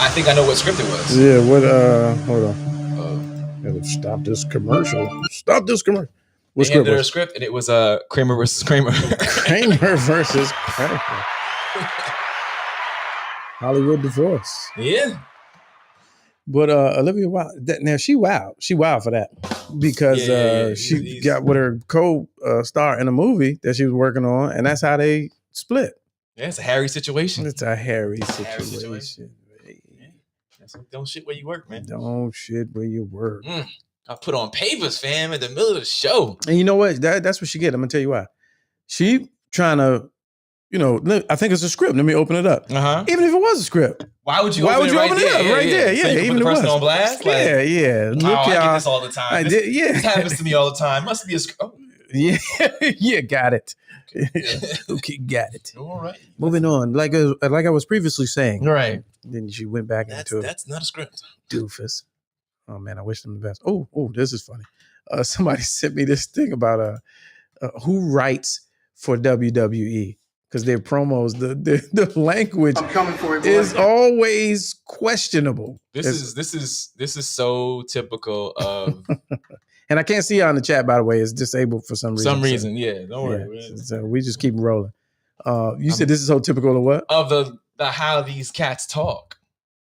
I think I know what script it was. Yeah, hold on. Gotta stop this commercial. What script was? A script, and it was Kramer versus Kramer. Kramer versus Kramer. Hollywood divorce. Yeah. But Olivia Wilde, now she wild for that because she got with her co-star in a movie that she was working on, and that's how they split. Yeah, it's a hairy situation. It's a hairy situation. Don't shit where you work, man. Don't shit where you work. I put on papers, fam, in the middle of the show. And you know what? That's what she get. I'm gonna tell you why. She trying to, I think it's a script. Let me open it up. Even if it was a script, why would you open it up right there? Yeah, so even if it was. On blast? Like, yeah. Look, I get this all the time. I did. Yeah, this happens to me all the time. Must be a script. Oh. Yeah, got it. Okay, got it. All right. Moving on, like I was previously saying. Right. Then she went back into it. That's not a script. Doofus. Oh man, I wish them the best. Oh, this is funny. Somebody sent me this thing about who writes for WWE because their promos, the language is always questionable. This is so typical of. And I can't see you on the chat, by the way. It's disabled for some reason. Yeah. Don't worry. So we just keep rolling. You said this is so typical of what? Of the how these cats talk.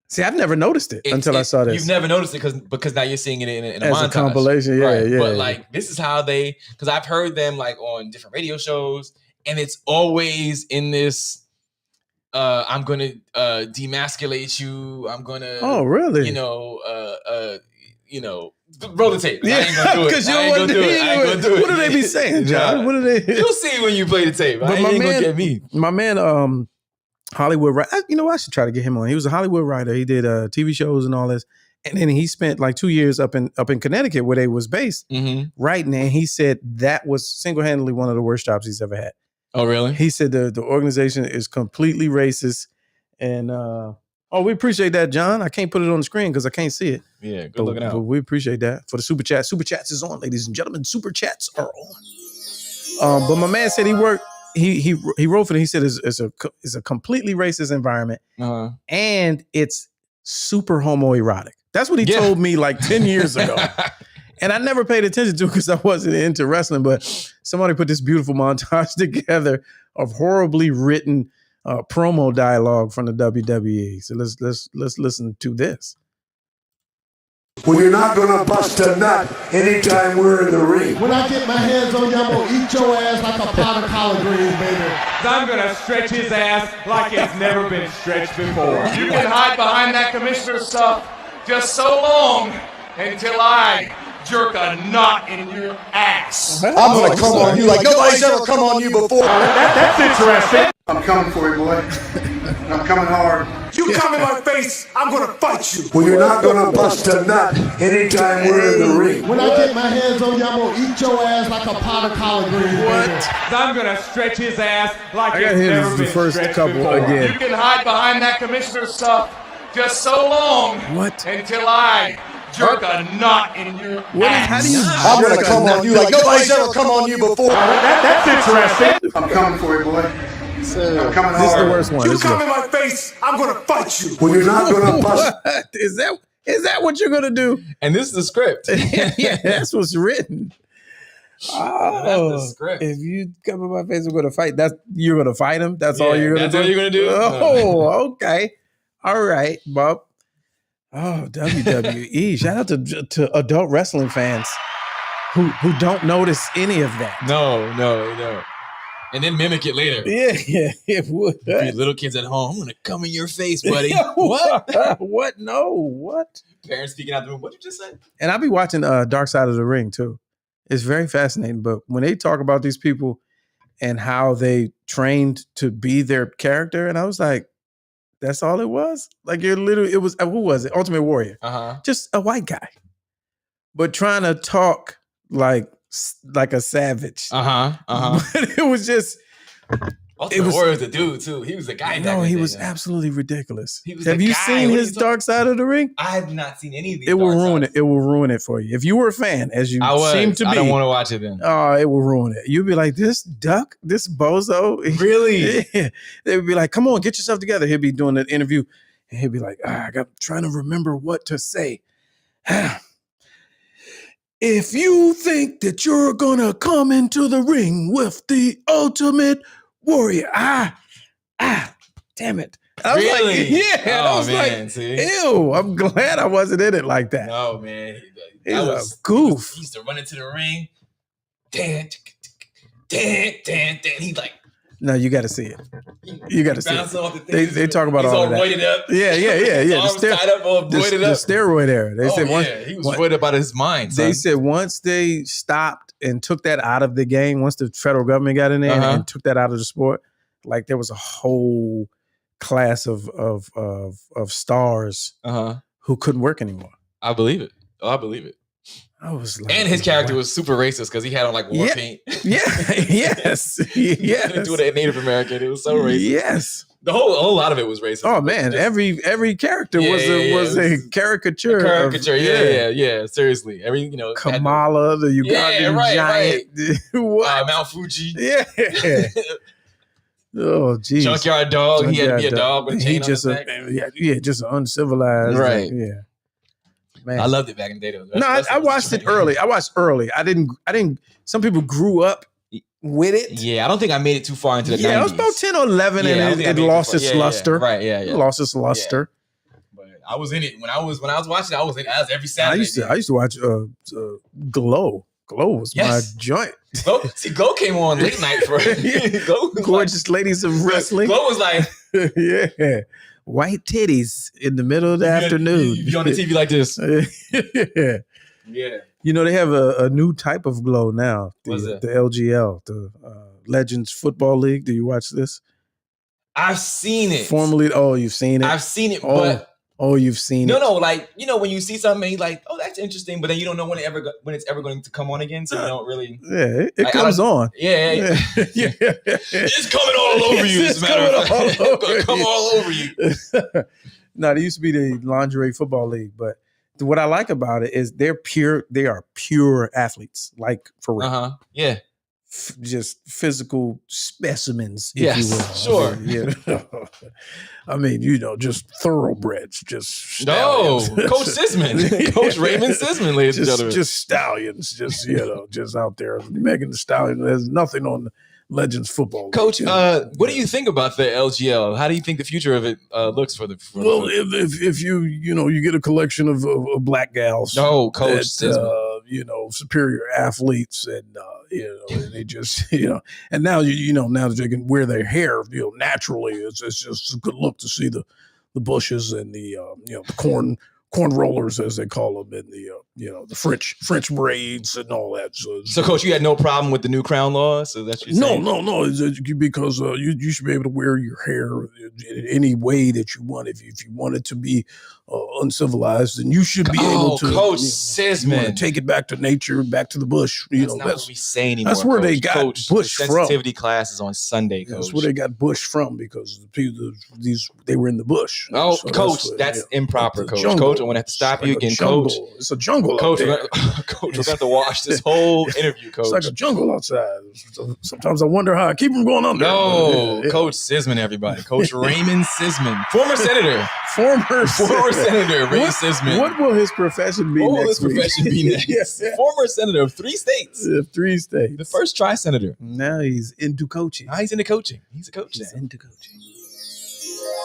See, I've never noticed it until I saw this. You've never noticed it because now you're seeing it in a montage. As a compilation, yeah. But like this is how because I've heard them like on different radio shows, and it's always in this I'm gonna demasculate you. I'm gonna. Oh, really? Roll the tape. Yeah, I ain't gonna do it. because you I ain't gonna do it. I ain't gonna do it. What do they be saying, John? What do they? You'll see when you play the tape. But Ain't gonna get me. My man, Hollywood writer. You know, I should try to get him on. He was a Hollywood writer. He did TV shows and all this. And then he spent like 2 years up in Connecticut where they was based, writing. And he said that was single-handedly one of the worst jobs he's ever had. Oh, really? He said the organization is completely racist. And we appreciate that, John. I can't put it on the screen because I can't see it. Yeah, good looking out. But we appreciate that for the super chat. Super chats is on, ladies and gentlemen. Super chats are on. But my man said he worked. He wrote for it. He said it's a completely racist environment, and it's super homoerotic. That's what he told me like 10 years ago. And I never paid attention to it because I wasn't into wrestling. But somebody put this beautiful montage together of horribly written promo dialogue from the WWE. So let's listen to this. Well, you're not gonna bust a nut anytime we're in the ring. When I get my hands on you, I'm gonna eat your ass like a pot of collard greens, baby. I'm gonna stretch his ass like it's never been stretched before. You can hide behind that commissioner stuff just so long until I jerk a knot in your ass. I'm gonna come on you like nobody's ever come on you before. That's interesting. I'm coming for you, boy. I'm coming hard. You come in my face, I'm gonna fight you. Well, you're not gonna bust a nut anytime we're in the ring. When I get my hands on you, I'm gonna eat your ass like a pot of collard greens, baby. I'm gonna stretch his ass like I got it's him never as the been first stretched couple before. again. You can hide behind that commissioner stuff just so long until I jerk a knot in your ass. How do you? I'm gonna come on you like nobody's ever come on you before. That's interesting. I'm coming for you, boy. I'm coming hard. This is the worst one. You come in my face, I'm gonna fight you. Well, you're not gonna bust. What? Is that what you're gonna do? And this is the script. Yeah, that's what's written. Oh, that's the script. If you come in my face, we're gonna fight. You're gonna fight him. That's all you're gonna do. That's all you're gonna do. Oh, okay. All right, Bob. Oh, WWE. Shout out to adult wrestling fans who don't notice any of that. No. And then mimic it later. Yeah, it would. You little kids at home, I'm gonna come in your face, buddy. What? What? No, what? Parents speaking out the room. What did you just say? And I'll be watching Dark Side of the Ring too. It's very fascinating. But when they talk about these people and how they trained to be their character, and I was like, that's all it was? Like it was, who was it? Ultimate Warrior. Just a white guy. But trying to talk like a savage. But it was just. Ultimate Warrior was the dude too. He was the guy. No, he was absolutely ridiculous. Have you seen his Dark Side of the Ring? I have not seen any of these. It will ruin it. It will ruin it for you. If you were a fan, as you seem to be, I don't want to watch it then. Oh, it will ruin it. You'll be like, this duck, this bozo. Really? Yeah. They would be like, come on, get yourself together. He'll be doing an interview, and he'll be like, I got trying to remember what to say. If you think that you're gonna come into the ring with the Ultimate Warrior, damn it. I was really? Like, yeah. I was like, see? Ew, I'm glad I wasn't in it like that. No, man. It was a goof. He used to run into the ring. Dan. He like. No, you got to see it. You got to see it. They talk about he's all of that. Roided up. Yeah. Arms tied up, all roided up. The steroid era. They said once, he was roided up out of his mind. Son. They said once they stopped and took that out of the game, once the federal government got in there and took that out of the sport, like there was a whole class of stars who couldn't work anymore. I believe it. I believe it. I was like, and his character was super racist because he had on like war paint. Yeah. Yes. Yes. He do it Native American. It was so racist. Yes. The whole lot of it was racist. Oh man, every character was a caricature. Yeah. Seriously, Kamala, the Ugandan giant. What? Mount Fuji. Yeah. Oh geez. Junkyard dog. He had to be a dog with a chain on his neck. Just uncivilized. Right. Yeah. Man. I loved it back in the day though. I watched it early. I didn't. Some people grew up with it. Yeah, I don't think I made it too far into the 90s. Yeah, it was about 10 or 11 and it lost its luster. Right, yeah. It lost its luster. But I was in it. When I was watching it, I was in it every Saturday. I used to watch Glow. Glow was my joint. Glow came on late night for Glow. Gorgeous ladies of wrestling. Glow was like Yeah. White titties in the middle of the afternoon. You on the TV like this. Yeah. Yeah. You know, they have a new type of glow now. What's that? The LGL, the Legends Football League. Do you watch this? I've seen it. Formerly, you've seen it? I've seen it, but... you've seen it? No, like, when you see something, you're like, oh, that's interesting, but then you don't know when it's ever going to come on again, so you don't really... Yeah, it comes on. Yeah. It's coming all over you, as a matter of fact. It's going to come all over you. No, there used to be the Lingerie Football League, but what I like about it is they are pure athletes, like for real. Uh-huh, yeah. Just physical specimens, if yes, you will. Sure. I mean, just thoroughbreds, just stallions. No, Coach Sisman, Coach Raymond Sisman, ladies and gentlemen. Just stallions, just out there. Megan the Stallion. There's nothing on the Legends Football. Coach, what do you think about the LGL? How do you think the future of it looks for the? If you get a collection of black gals, no, Coach Sisman. Superior athletes, and and they just and now now that they can wear their hair naturally, it's just a good look to see the bushes and the the corn rollers, as they call them, and the French braids and all that. So Coach, you had no problem with the new Crown law? So that's what you're saying? No, because you should be able to wear your hair in any way that you want. If you want it to be uncivilized, then you should be able to. Coach Sisman, take it back to nature, back to the bush. That's not what we say anymore. That's where Coach. they got Coach, bush the from. sensitivity classes on Sunday, Coach. That's where they got bush from, because they were in the bush. Oh, so Coach, that's improper, Coach. Coach, I'm gonna have to stop you again, Coach. It's a jungle, Coach. out there. Coach, we're gonna have to watch this whole interview, Coach. It's like a jungle outside. Sometimes I wonder how I keep them going under. No, Coach Sisman, everybody. Coach Raymond Sisman, former senator. Former Senator Ray Sisman. What will his profession be next week? Yes. Former senator of 3 states. 3 states. The first tri-senator. Now he's into coaching. He's into coaching. He's a coach. He's into coaching.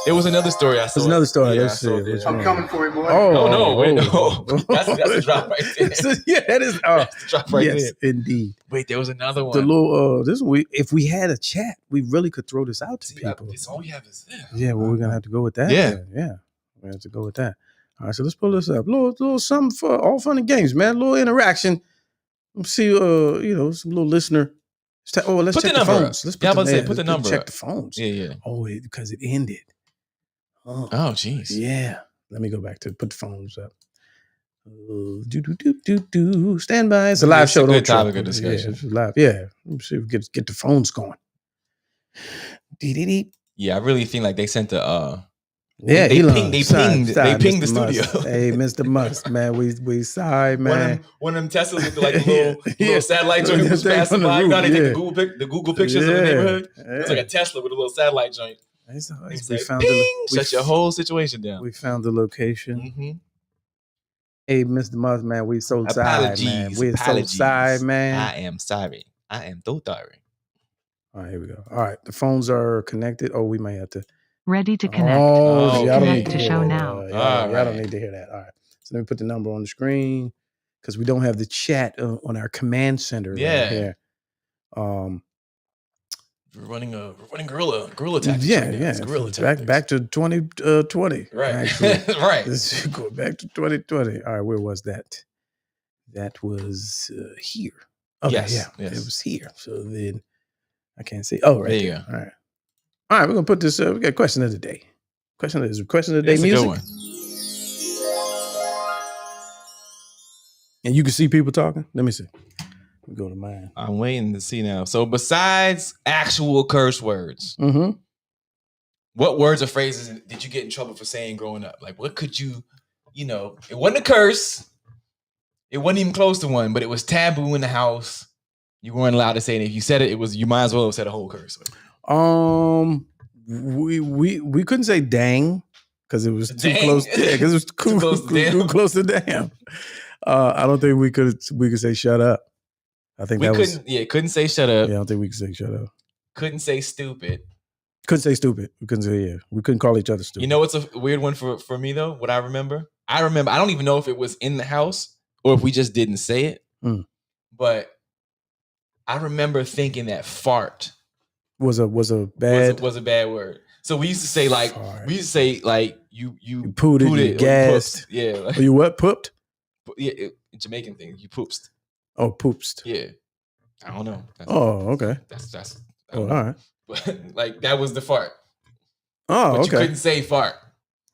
There was another story I saw. There's another story. Yeah, Let's see. I'm coming for you, boy. Oh, no, wait, no. That's a drop right there. That is. That's a drop right there. Yes, indeed. Wait, there was another one. The little, if we had a chat, we really could throw this out to people. It's all we have is this. Yeah, well, we're going to have to go with that. Yeah. Then. Yeah. We have to go with that. All right, so let's pull this up. Little something for all fun and games, man. A little interaction. Let's see, some little listener. Let's check the phones. Let's put the number. Check the phones. Yeah. Oh, because it ended. Oh, jeez. Yeah. Let me go back to put the phones up. Stand by. It's a live show. Good topic of discussion. Yeah, it's live. Yeah. Let's see if we get the phones going. Yeah, I really think like they sent the Yeah, they Elon. pinged the Mr. studio. Musk. Hey, Mr. Musk, man, we sorry, man. One of them Teslas with like a little satellite joint was passing by. Now they take the Google pictures of the neighborhood. It's like a Tesla with a little satellite joint. We found shut your whole situation down. We found the location. Mm-hmm. Hey, Mr. Musk, man, we so sorry, man. We're so sorry, man. I am sorry. I am so sorry. All right, here we go. All right, the phones are connected. Oh, we might have to. Ready to connect. Oh, y'all don't connect need to to hear show that. now. Y'all don't need to hear that. All right. So let me put the number on the screen because we don't have the chat on our command center. Yeah. Right here. We're running guerrilla tactics. Yeah, right now. yeah. It's guerrilla tactics. Back to 2020. Right. Actually. Right. Let's go back to 2020. All right, where was that? That was here. Okay, yes. It was here. So then I can't see. Oh, right there you go. All right. All right, we're gonna put this. We got question of the day. Question of the day. That's music. a good one. And you can see people talking. Let me see. Let me go to mine. I'm waiting to see now. So besides actual curse words, what words or phrases did you get in trouble for saying growing up? Like, what could you, it wasn't a curse. It wasn't even close to one, but it was taboo in the house. You weren't allowed to say it. If you said it, you might as well have said a whole curse word. We couldn't say dang because it was too close. Yeah, because it was too close to damn. I don't think we could say shut up. I think couldn't say shut up. Yeah, I don't think we could say shut up. Couldn't say stupid. Couldn't say stupid. We couldn't say we couldn't call each other stupid. You know what's a weird one for me though? What I remember, I don't even know if it was in the house or if we just didn't say it. But I remember thinking that fart was a bad word. So we used to say like you pooed it, you gassed. Yeah. Like, you what? Pooped? Yeah, Jamaican thing. You poopst. Oh, poopst. Yeah. I don't know. Okay. That's all right. But like that was the fart. Oh, but okay. you couldn't say fart.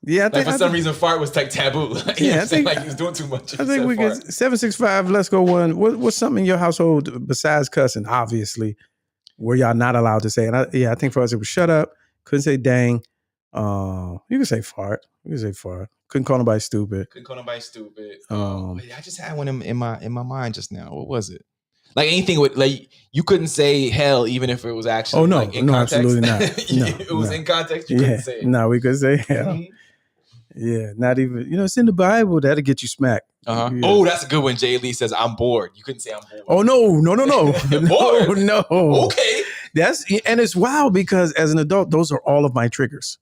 Yeah, for some reason fart was like taboo. Yeah, I think like he was doing too much. I think we get 765. Let's go one. What's something in your household besides cussing? Obviously, where y'all not allowed to say. And I think for us it was shut up. Couldn't say dang. You can say fart. Couldn't call nobody stupid. I just had one in my mind just now. What was it? Like anything with like you couldn't say hell even if it was actually. Oh no, like, in no, context. absolutely not. No, it was in context. You couldn't say it. No, we could say hell. Mm-hmm. Yeah, not even. It's in the Bible. That'll get you smacked. Uh-huh. Yeah. Oh, that's a good one. Jay Lee says, "I'm bored." You couldn't say I'm bored. Oh no. Bored? No. Okay. And it's wild because as an adult, those are all of my triggers.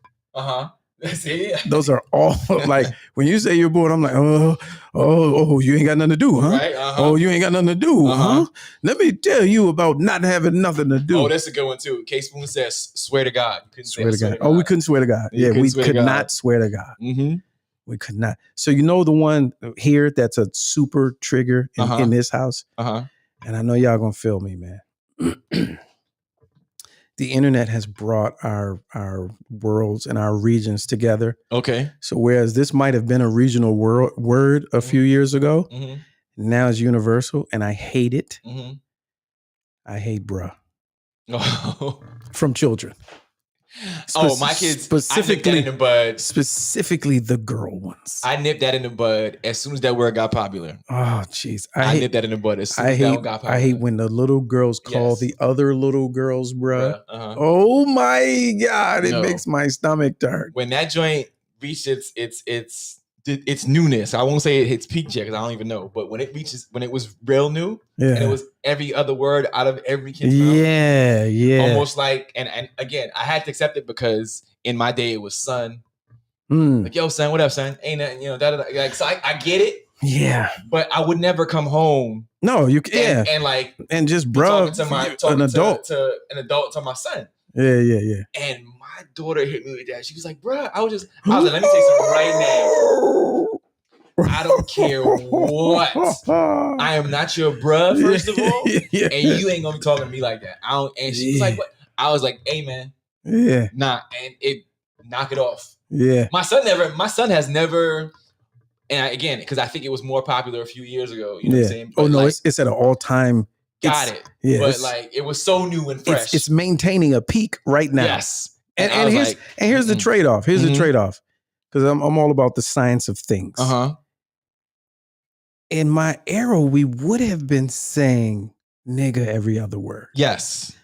See? Those are all like when you say you're bored, I'm like, oh, you ain't got nothing to do, huh? Right? Oh, you ain't got nothing to do, huh? Let me tell you about not having nothing to do. Oh, that's a good one too. K Spoon says, "Swear to God." You couldn't swear to God. Oh, we couldn't swear to God. Yeah, we could not swear to God. Mm-hmm. We could not. So the one here that's a super trigger in this house. And I know y'all gonna feel me, man. The internet has brought our worlds and our regions together. Okay. So whereas this might have been a regional word a few years ago, now it's universal, and I hate it. I hate bruh. From children. My kids, I nipped that in the bud. Specifically the girl ones. I nipped that in the bud as soon as that word got popular. Oh, jeez. I nipped that in the bud as soon as that one got popular. I hate when the little girls call the other little girls bruh. Oh my God. It makes my stomach turn. When that joint reached its newness, I won't say it hits peak yet because I don't even know. But when it was real new, and it was every other word out of every kid's mouth. Yeah. Almost like, and again, I had to accept it because in my day it was son. Like, yo, son, what up, son? Ain't nothing, like, so I get it. Yeah. But I would never come home. No, you can't. And just bro, an adult to my son. Yeah. And my daughter hit me with that. She was like, bruh, I was like, let me tell you something right now. I don't care what. I am not your bruh, first of all. And you ain't gonna be talking to me like that. And she was like, what? I was like, hey man. Yeah. Nah, and it knock it off. Yeah. My son has never, and again, because I think it was more popular a few years ago. You know what I'm saying? But it's at an all-time. Got it. Yeah, but like it was so new and fresh. It's maintaining a peak right now. Yes. And here's the trade-off. Here's the trade-off. Because I'm all about the science of things. In my era, we would have been saying nigga every other word. Yes.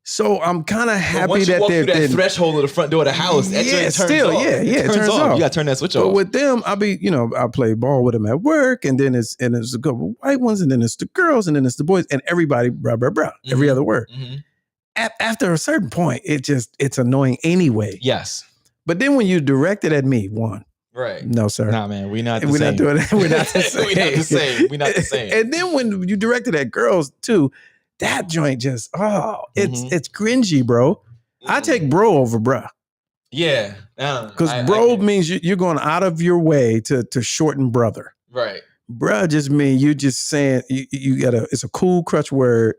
So I'm kind of happy once you that walk they're through that threshold of the front door of the house. That turns off. It turns off. You gotta turn that switch off. But with them, I play ball with them at work, and then it's a couple white ones, and then it's the girls, and then it's the boys, and everybody bruh, every other word. After a certain point, it's annoying anyway. Yes. But then when you direct it at me, right? No, sir. Nah, man, we're not doing that. We're not the same. We're not the same. And then when you direct it at girls too, that joint just it's cringy, bro. I take bro over bruh. Yeah, because bro means you're going out of your way to shorten brother. Right. Bruh just means you just saying you got it's a cool crutch word.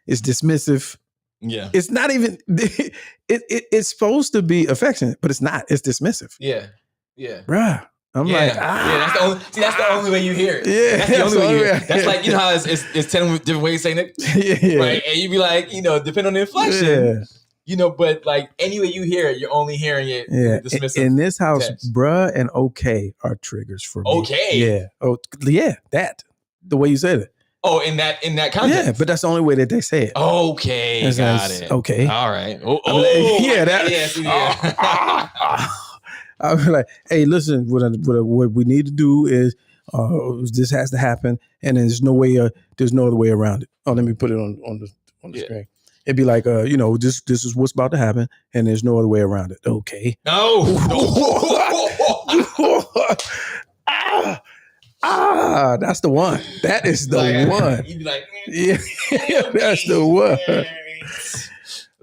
It's dismissive. Yeah. It's not even it's supposed to be affectionate, but it's not. It's dismissive. Yeah. Bruh. I'm like, that's the only way you hear it. Yeah. That's the only way you hear it. That's like, how it's 10 different ways of saying it. Yeah. Right. And you be like, depending on the inflection. Yeah. But like any way you hear it, you're only hearing it. Yeah. Dismissive in this house, text. bruh and okay are triggers for me. Okay. Yeah. Oh, yeah. That. The way you said it. Oh, in that context. Yeah, but that's the only way that they say it. Okay, got it. Okay, all right. I was like, hey, listen, what we need to do is this has to happen, and there's no other way around it. Oh, let me put it on the screen. It'd be like, this is what's about to happen, and there's no other way around it. Okay. No. That's the one. That is the one. You'd be like, yeah, that's the one.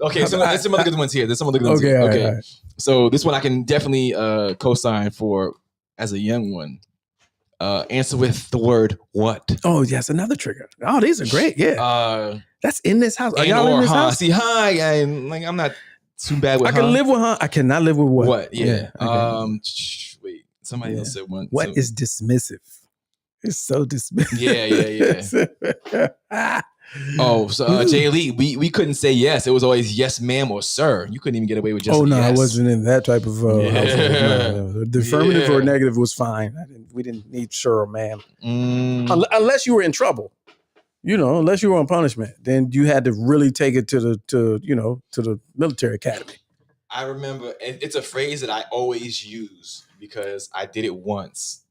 Okay, so there's some other good ones here. Okay. Right. So this one I can definitely co-sign for as a young one. Answer with the word what. Oh, yes, another trigger. Oh, these are great. Yeah. That's in this house. Are y'all in this house? See, I'm not too bad with I can live with I cannot live with what. What? Yeah. Wait, somebody else said one. What is dismissive? It's so dismissive. Yeah. Oh, so Jay Lee, we couldn't say yes. It was always yes, ma'am, or sir. You couldn't even get away with just yes. I wasn't in that type of household. No. The affirmative or negative was fine. We didn't need sir or ma'am. Unless you were in trouble. Unless you were on punishment, then you had to really take it to the military academy. I remember it's a phrase that I always use because I did it once.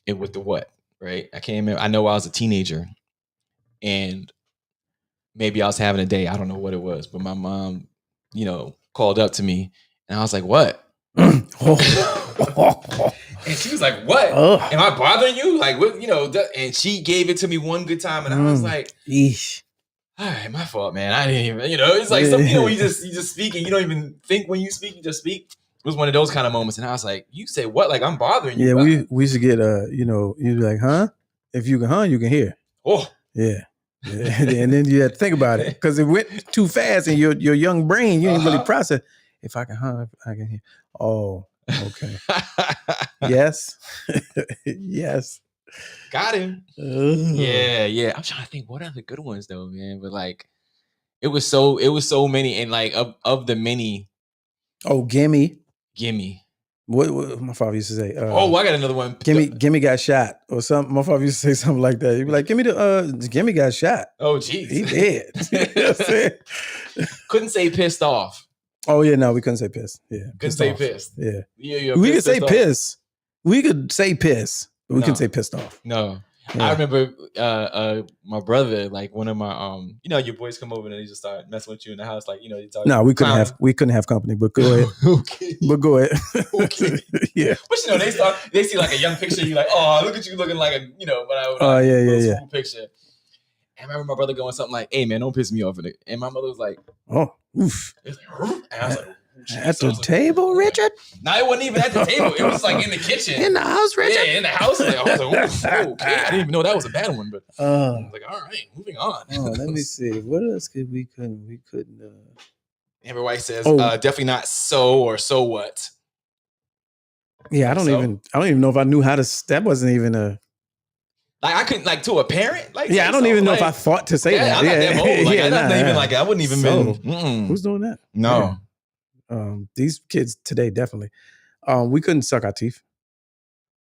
With the what, right? I can't remember. I know I was a teenager. And maybe I was having a day. I don't know what it was, but my mom, called up to me, and I was like, "What?" And she was like, "What? Am I bothering you? Like, what? And she gave it to me one good time, and I was like, "Eesh, all right, my fault, man. I didn't even, it's like something. When you just speak, and you don't even think when you speak, you just speak." It was one of those kind of moments, and I was like, "You say what? Like I'm bothering you?" Yeah, we used to get you'd be like, "Huh? If you can, you can hear." Oh. Yeah. And then you had to think about it because it went too fast and your young brain, you didn't really process. If I can, I can hear. Oh, okay. Yes. Yes. Got him. Yeah. I'm trying to think what other good ones though, man. But like, it was so many, and like of the many. Oh, gimme. What my father used to say? I got another one. Gimme got shot or something. My father used to say something like that. He'd be like, Gimme got shot. Oh, geez. He dead. You know what I'm saying? Couldn't say pissed off. Oh, yeah, no, we couldn't say pissed. Yeah. Couldn't say pissed. Yeah. We could say piss. We could say piss, but we couldn't say pissed off. No. Yeah. I remember my brother, like one of my your boys come over and they just start messing with you in the house, like they talk. No, we couldn't have company, but go ahead. Okay. But go ahead. Okay. Yeah. But they see like a young picture, you like, oh, look at you looking like a school picture. And I remember my brother going something like, "Hey man, don't piss me off," and my mother was like, "Oh, oof." It was like, and I was like, at the table, Richard? No, it wasn't even at the table. It was like in the kitchen. In the house, Richard? Yeah, in the house. Like, I was like, okay. I didn't even know that was a bad one, but I was like, all right, moving on. Let me see. What else we couldn't Everybody says definitely not so or so what. Yeah, I don't even know if I knew how to. That wasn't even a. Like I couldn't to a parent. Like I don't even know if I thought to say that. I'm not that bold. Like I wouldn't even been. Who's doing that? No. Yeah. These kids today definitely. We couldn't suck our teeth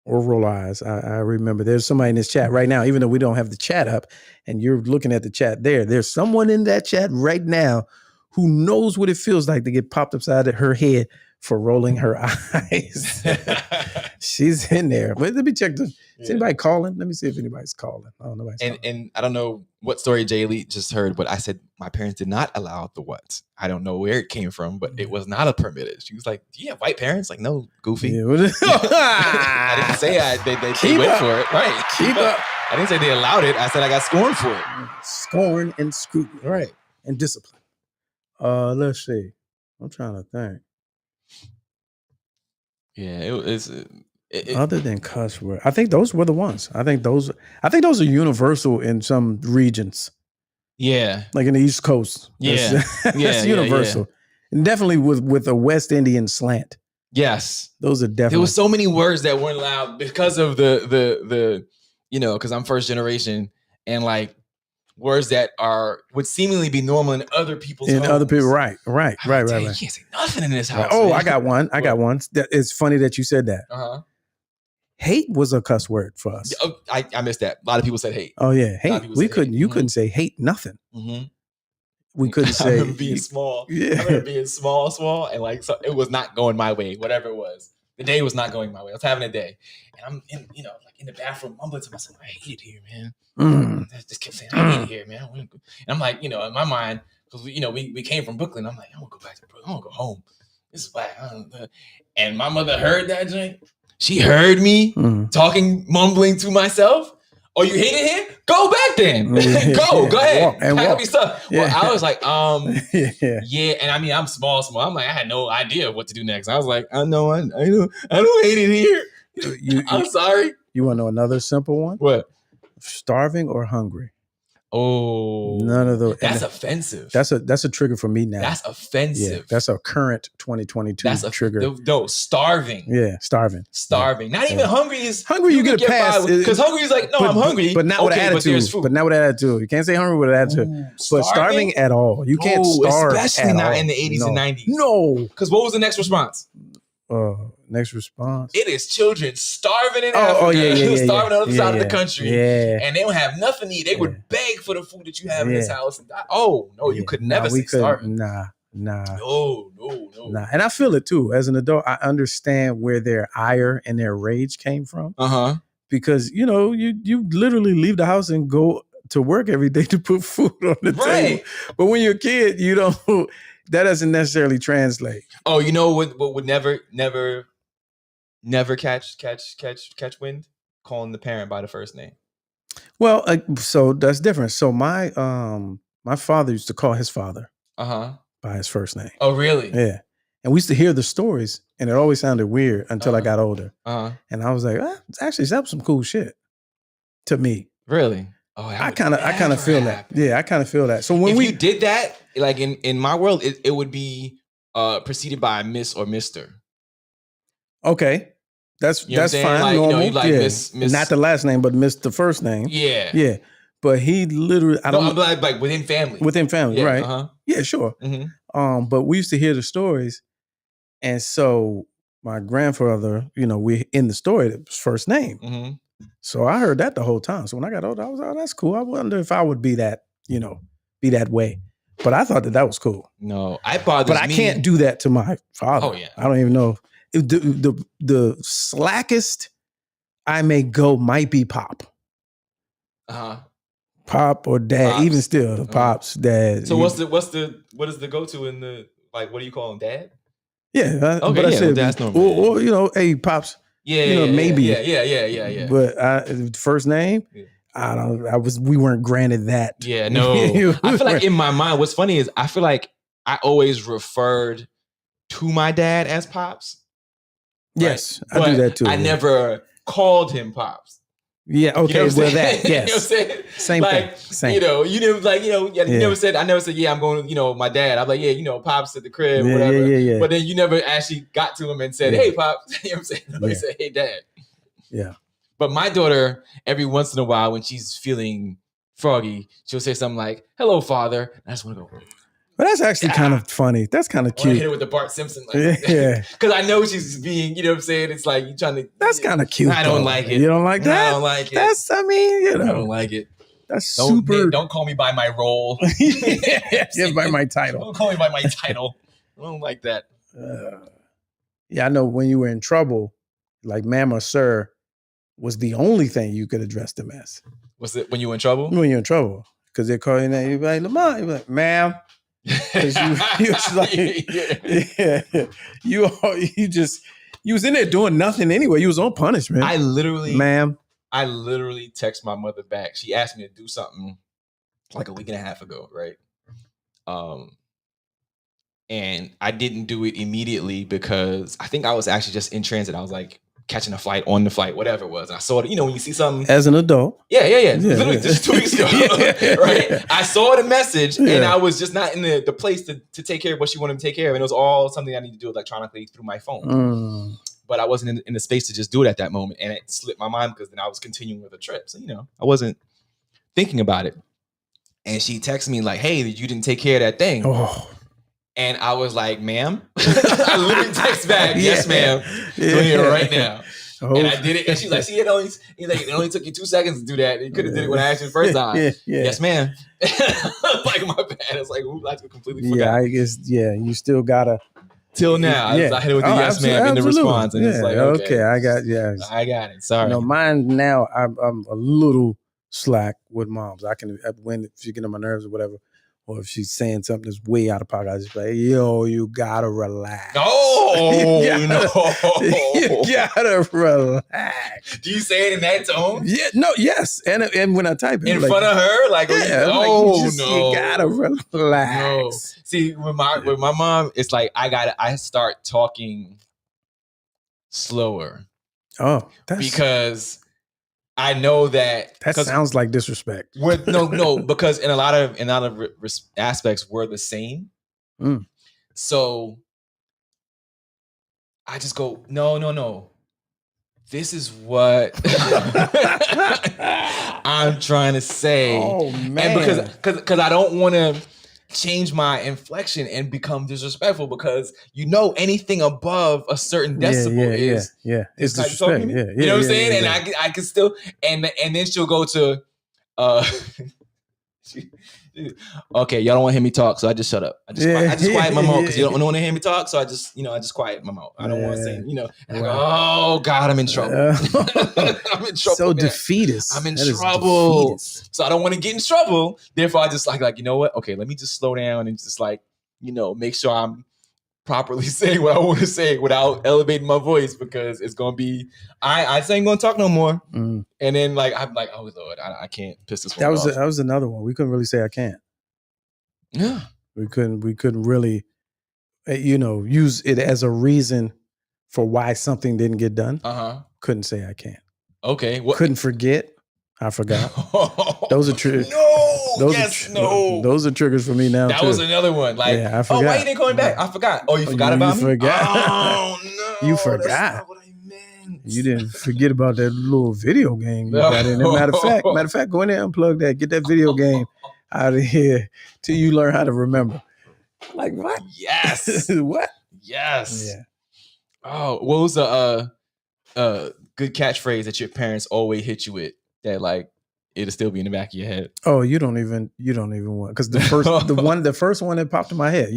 or roll our eyes. I remember there's somebody in this chat right now, even though we don't have the chat up, and you're looking at the chat there. There's someone in that chat right now who knows what it feels like to get popped upside her head for rolling her eyes. She's in there. But let me check. Is anybody calling? Let me see if anybody's calling. I don't know. And I don't know what story Jay Lee just heard, but I said my parents did not allow the what. I don't know where it came from, but it was not a permitted. She was like, "Do you have white parents?" Like, no, goofy. Yeah. I didn't say they went for it. Right. Keep up. I didn't say they allowed it. I said I got scorned for it. Scorn and scrutiny. Right. And discipline. Let's see. I'm trying to think. Yeah, it other than cuss word, I think those were the ones. I think those are universal in some regions. Yeah, like in the East Coast. Yeah, that's universal, yeah. And definitely with a West Indian slant. Yes, those are definitely. There was so many words that weren't allowed because of the because I'm first generation and like words that would seemingly be normal in other people's homes. Other people, right. You can't say nothing in this house. Oh, man. I got one. It's funny that you said that. Hate was a cuss word for us. I missed that. A lot of people said hate. Oh yeah, hate. We couldn't. You couldn't say hate nothing. Mm-hmm. We couldn't say. I remember being small. Yeah. I remember being small, and like so it was not going my way. Whatever it was, the day was not going my way. I was having a day, and I'm in the bathroom mumbling to myself, "I hate it here, man." I just kept saying, "I hate it here, man." And I'm like, in my mind, because we came from Brooklyn. I'm like, I want to go back to Brooklyn. I want to go home. This is whack. And my mother heard that joint. She heard me talking, mumbling to myself. Oh, you hate it here? Go back then. Go ahead. Pack up your stuff. Well, I was like, yeah. And I mean, I'm small. I'm like, I had no idea what to do next. I was like, I don't hate it here. I'm sorry. You want to know another simple one? What? Starving or hungry? Oh, none of those. That's offensive. That's a trigger for me now. That's offensive. Yeah, that's a current 2022 trigger. No, starving. Yeah, starving. Not even hungry is hungry. You get a pass because hungry is like, no, I'm hungry, but not with an attitude. But not with an attitude. You can't say hungry with an attitude. But starving at all. You can't starve, especially not all. In the 80s and 90s. No, because what was the next response? Next response. It is children starving in Africa, starving on the other side of the country, and they don't have nothing to eat. They would beg for the food that you have in this house. You could never say starving. Nah. No. And I feel it too. As an adult, I understand where their ire and their rage came from. Because you literally leave the house and go to work every day to put food on the table. But when you're a kid, you don't. That doesn't necessarily translate. Oh, you know what would never catch wind? Calling the parent by the first name. Well, so that's different. So my father used to call his father by his first name. Oh, really? Yeah. And we used to hear the stories, and it always sounded weird until I got older. And I was like, actually, that was some cool shit to me. Really? Oh, I kind of feel that. Yeah, I kind of feel that. So when you did that, like in my world, it would be preceded by Miss or Mr. Okay, that's fine. Like, normal. You like Miss, not the last name, but Miss the first name. Yeah. But he literally, I'm like within family. Within family, right? Yeah, sure. Mm-hmm. But we used to hear the stories, and so my grandfather, we in the story, it was first name. Mm-hmm. So I heard that the whole time. So when I got older, I was like, oh, that's cool. I wonder if I would be that, be that way. But I thought that was cool. No, But I can't do that to my father. Oh, yeah. I don't even know. The slackest I may go might be Pop. Pop or Dad, Pops. even still, Pop's Dad. So what is the go-to in the, like, what do you call him, Dad? Yeah. Okay, but I said, that's normal. Or hey, Pops. Maybe. Yeah. But first name, I don't. We weren't granted that. Yeah, no. I feel like in my mind, what's funny is I feel like I always referred to my dad as Pops. Yes, I do that too. I never called him Pops. Yeah. Okay. You know that. Yes. You know what I'm saying? Same like, thing. Same. You never said. I never said. Yeah, I'm going. My dad. I'm like, yeah, Pops at the crib, whatever. Yeah. But then you never actually got to him and said, "Hey, Pops." You know what I'm saying? Nobody said, "Hey, Dad." Yeah. But my daughter, every once in a while, when she's feeling froggy, she'll say something like, "Hello, Father." And I just want to go. But that's actually kind of funny. That's kind of cute. I hit her with the Bart Simpson. Yeah. Because I know she's being, you know what I'm saying? It's like you trying to. That's kind of cute. I don't like it. You don't like that? I don't like it. I don't like it. That's super. Don't call me by my role. Yeah, by my title. Don't call me by my title. I don't like that. Yeah, I know when you were in trouble, like ma'am or sir was the only thing you could address them as. Was it when you were in trouble? When you're in trouble. Because they call your name, you'd be like, Lamont. You'd be like, ma'am. Because you was like, you was in there doing nothing anyway. You was on punishment. I literally text my mother back. She asked me to do something like a week and a half ago, right? And I didn't do it immediately because I think I was actually just in transit. I was like catching a flight, on the flight, whatever it was. And I saw it, when you see something. As an adult. Yeah. Literally just 2 weeks ago. Right? I saw the message and I was just not in the place to take care of what she wanted to take care of. And it was all something I need to do electronically through my phone. But I wasn't in the space to just do it at that moment. And it slipped my mind because then I was continuing with the trip. So, I wasn't thinking about it. And she texted me like, hey, you didn't take care of that thing. Oh. And I was like, ma'am. I literally text back, yes, ma'am. Doing it right now. Oh. And I did it. And she's like, see, it only took you 2 seconds to do that. You could have did it when I asked you the first time. Yes, ma'am. Like, my bad. It's like, I completely forgot. Yeah, I guess, you still gotta. Till now. I hit it with the yes, ma'am in the response. And it's like, okay. I got it. Sorry. Mine now, I'm a little slack with moms. I can, if you get on my nerves or whatever. or if she's saying something that's way out of pocket, I just be like, yo, you gotta relax. Oh, You gotta relax. Do you say it in that tone? Yeah, no, yes. And when I type it. In front of her? Like, yeah, no. You gotta relax. No. See, with my mom, it's like I start talking slower. Oh, because I know that sounds like disrespect. No, because in a lot of aspects we're the same. So I just go, no. This is what I'm trying to say. Oh man! And because I don't want to change my inflection and become disrespectful, because anything above a certain decibel is it's disrespect. You know what I'm saying? And I can still and then she'll go to okay, y'all don't want to hear me talk, so I just shut up. I just quiet my mouth because you don't want to hear me talk, so I just quiet my mouth. I don't want to say, and I go, oh God, I'm in trouble. I'm in trouble. So defeatist. I'm in trouble. So I don't want to get in trouble. Therefore, I just like, you know what? Okay, let me just slow down and just make sure I'm properly saying what I want to say without elevating my voice, because it's gonna be I ain't gonna talk no more. And then I'm like, oh Lord, I can't piss this one off. That was another one. We couldn't really say I can't. Yeah. We couldn't really use it as a reason for why something didn't get done. Couldn't say I can't. Okay. Couldn't forget. I forgot. Those are triggers. Those are triggers for me now. That was another one. Like, I forgot. Oh, why you didn't call me back? I forgot. Oh, you forgot about me? Oh no, you forgot. That's not what I meant. You didn't forget about that little video game you got in there. Matter of fact, go in there and unplug that. Get that video game out of here till you learn how to remember. Like what? Yes. What? Yes. Yeah. Oh, what was a good catchphrase that your parents always hit you with that it'll still be in the back of your head? Oh, you don't even want, because the first one that popped in my head.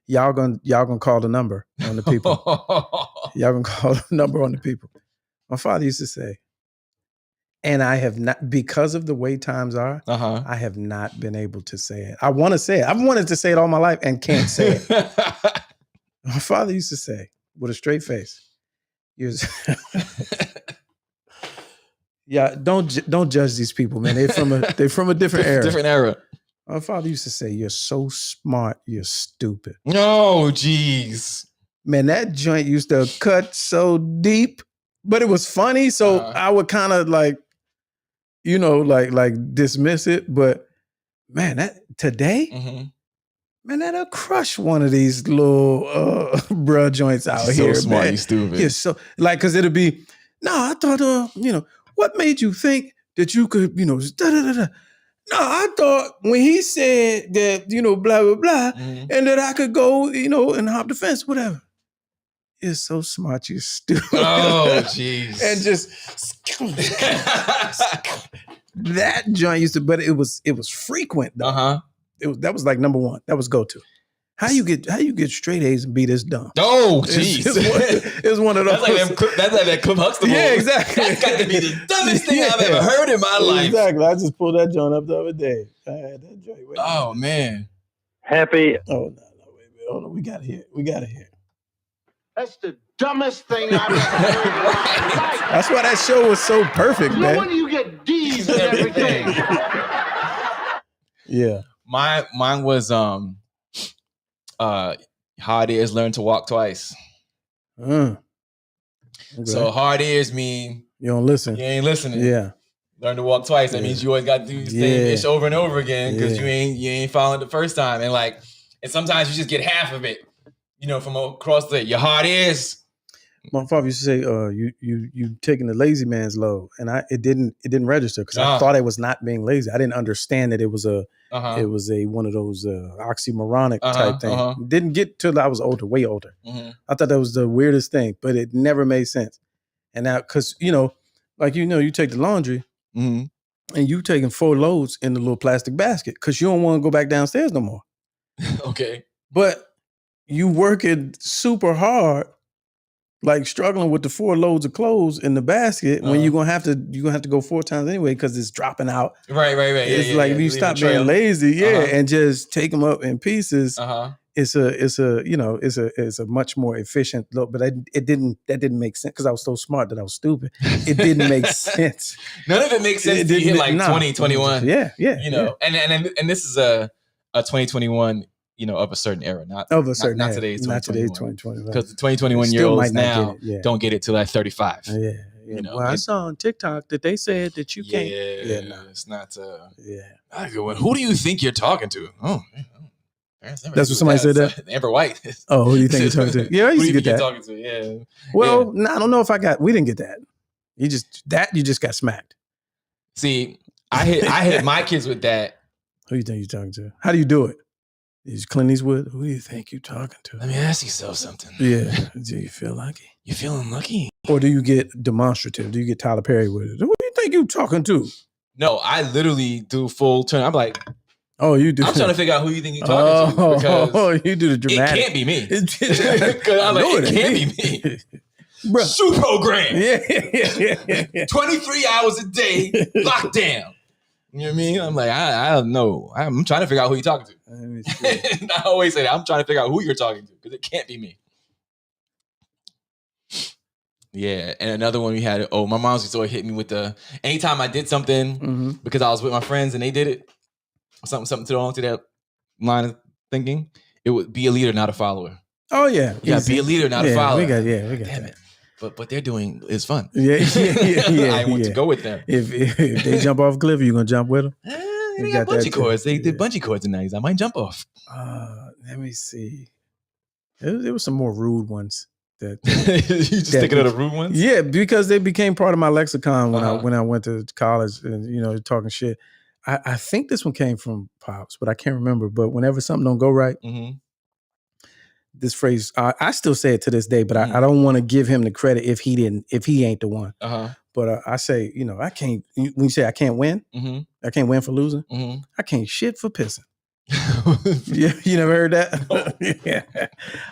Y'all gonna call the number on the people. Y'all gonna call the number on the people. My father used to say, and I have not, because of the way times are, I have not been able to say it. I want to say it. I've wanted to say it all my life and can't say it. My father used to say, with a straight face, yeah, don't judge these people, man. They're from a different era. Different era. My father used to say, "You're so smart, you're stupid." No, jeez. Man, that joint used to cut so deep, but it was funny. So I would kind of dismiss it. But man, that today, man, that'll crush one of these little bruh joints out here. So smart, man. you stupid. Yeah, so because it'll be, no, I thought, what made you think that you could, da-da-da-da. No, I thought when he said that, blah, blah, blah, and that I could go, and hop the fence, whatever. You're so smart, you're stupid. Oh, jeez. And just that joint used to, but it was frequent though. That was like number one. That was go-to. How you get straight A's and be this dumb? Oh, jeez. It's one of those. That's like that Cliff Huxtable. Yeah, exactly. That's got to be the dumbest thing I've ever heard in my life. Exactly. I just pulled that joint up the other day. I had that joint. Oh, man. Happy. Oh, no, wait a minute. Hold on. We got to hear. That's the dumbest thing I've ever heard. That's why that show was so perfect, man. No wonder you get D's and everything. Yeah. Mine was hard ears learn to walk twice. Okay. So hard ears mean you don't listen. You ain't listening. Yeah. Learn to walk twice. That means you always got to do the same ish over and over again because you ain't following the first time. And sometimes you just get half of it, from across your hard ears. My father used to say, you taking the lazy man's load. And it didn't register because I thought I was not being lazy. I didn't understand that it was a one of those oxymoronic type thing. Didn't get till I was older, way older. I thought that was the weirdest thing, but it never made sense. And now, because, you take the laundry and you taking 4 loads in the little plastic basket because you don't want to go back downstairs no more. Okay. But you working super hard like struggling with the 4 loads of clothes in the basket when you're gonna have to go 4 times anyway because it's dropping out. Right. It's like if you stop being lazy, and just take them up in pieces. It's a much more efficient look, but that didn't make sense because I was so smart that I was stupid. It didn't make sense. None of it makes sense. It hit like 2021. Yeah. And this is a 2021. Of a certain era, not today's 2021. Because the 2021-year-olds now don't get it till like 35. Yeah. Well, I saw on TikTok that they said that you can't. It's not. Who do you think you're talking to? Oh. That's what somebody said. That Amber White. Oh, who do you think you're talking to? Yeah, I used to get that. Talking to? Yeah. Well, no, I don't know if we didn't get that. You just got smacked. See, I hit my kids with that. Who do you think you're talking to? How do you do it? Is Clint Eastwood? Who do you think you're talking to? Let me ask yourself something. Yeah. Do you feel lucky? You feeling lucky? Or do you get demonstrative? Do you get Tyler Perry with it? Who do you think you're talking to? No, I literally do full turn. I'm like, oh, you do. I'm trying to figure out who you think you're talking to because you do the dramatic. It can't be me. Because I'm like, it can't be me. Bro. Shoe program. Yeah. 23 hours a day, lockdown. You know what I mean? I'm like, I don't know. I'm trying to figure out who you're talking to. I always say that. I'm trying to figure out who you're talking to because it can't be me. Yeah. And another one we had, my mom used to always hit me with anytime I did something because I was with my friends and they did it, something to that line of thinking, it would be a leader, not a follower. Oh, yeah. Yeah, be a leader, not a follower. We got Damn that. It. But what they're doing is fun. Yeah. I want to go with them. If they jump off a cliff, you gonna jump with them? They got bungee cords. They did bungee cords in the 90s. I might jump off. Let me see. There were some more rude ones. You just thinking of the rude ones? Yeah, because they became part of my lexicon when I went to college and talking shit. I think this one came from Pops, but I can't remember. But whenever something don't go right. This phrase, I still say it to this day, but I don't want to give him the credit if he ain't the one. But I say, I can't. When you say I can't win, I can't win for losing. I can't shit for pissing. You never heard that? Yeah,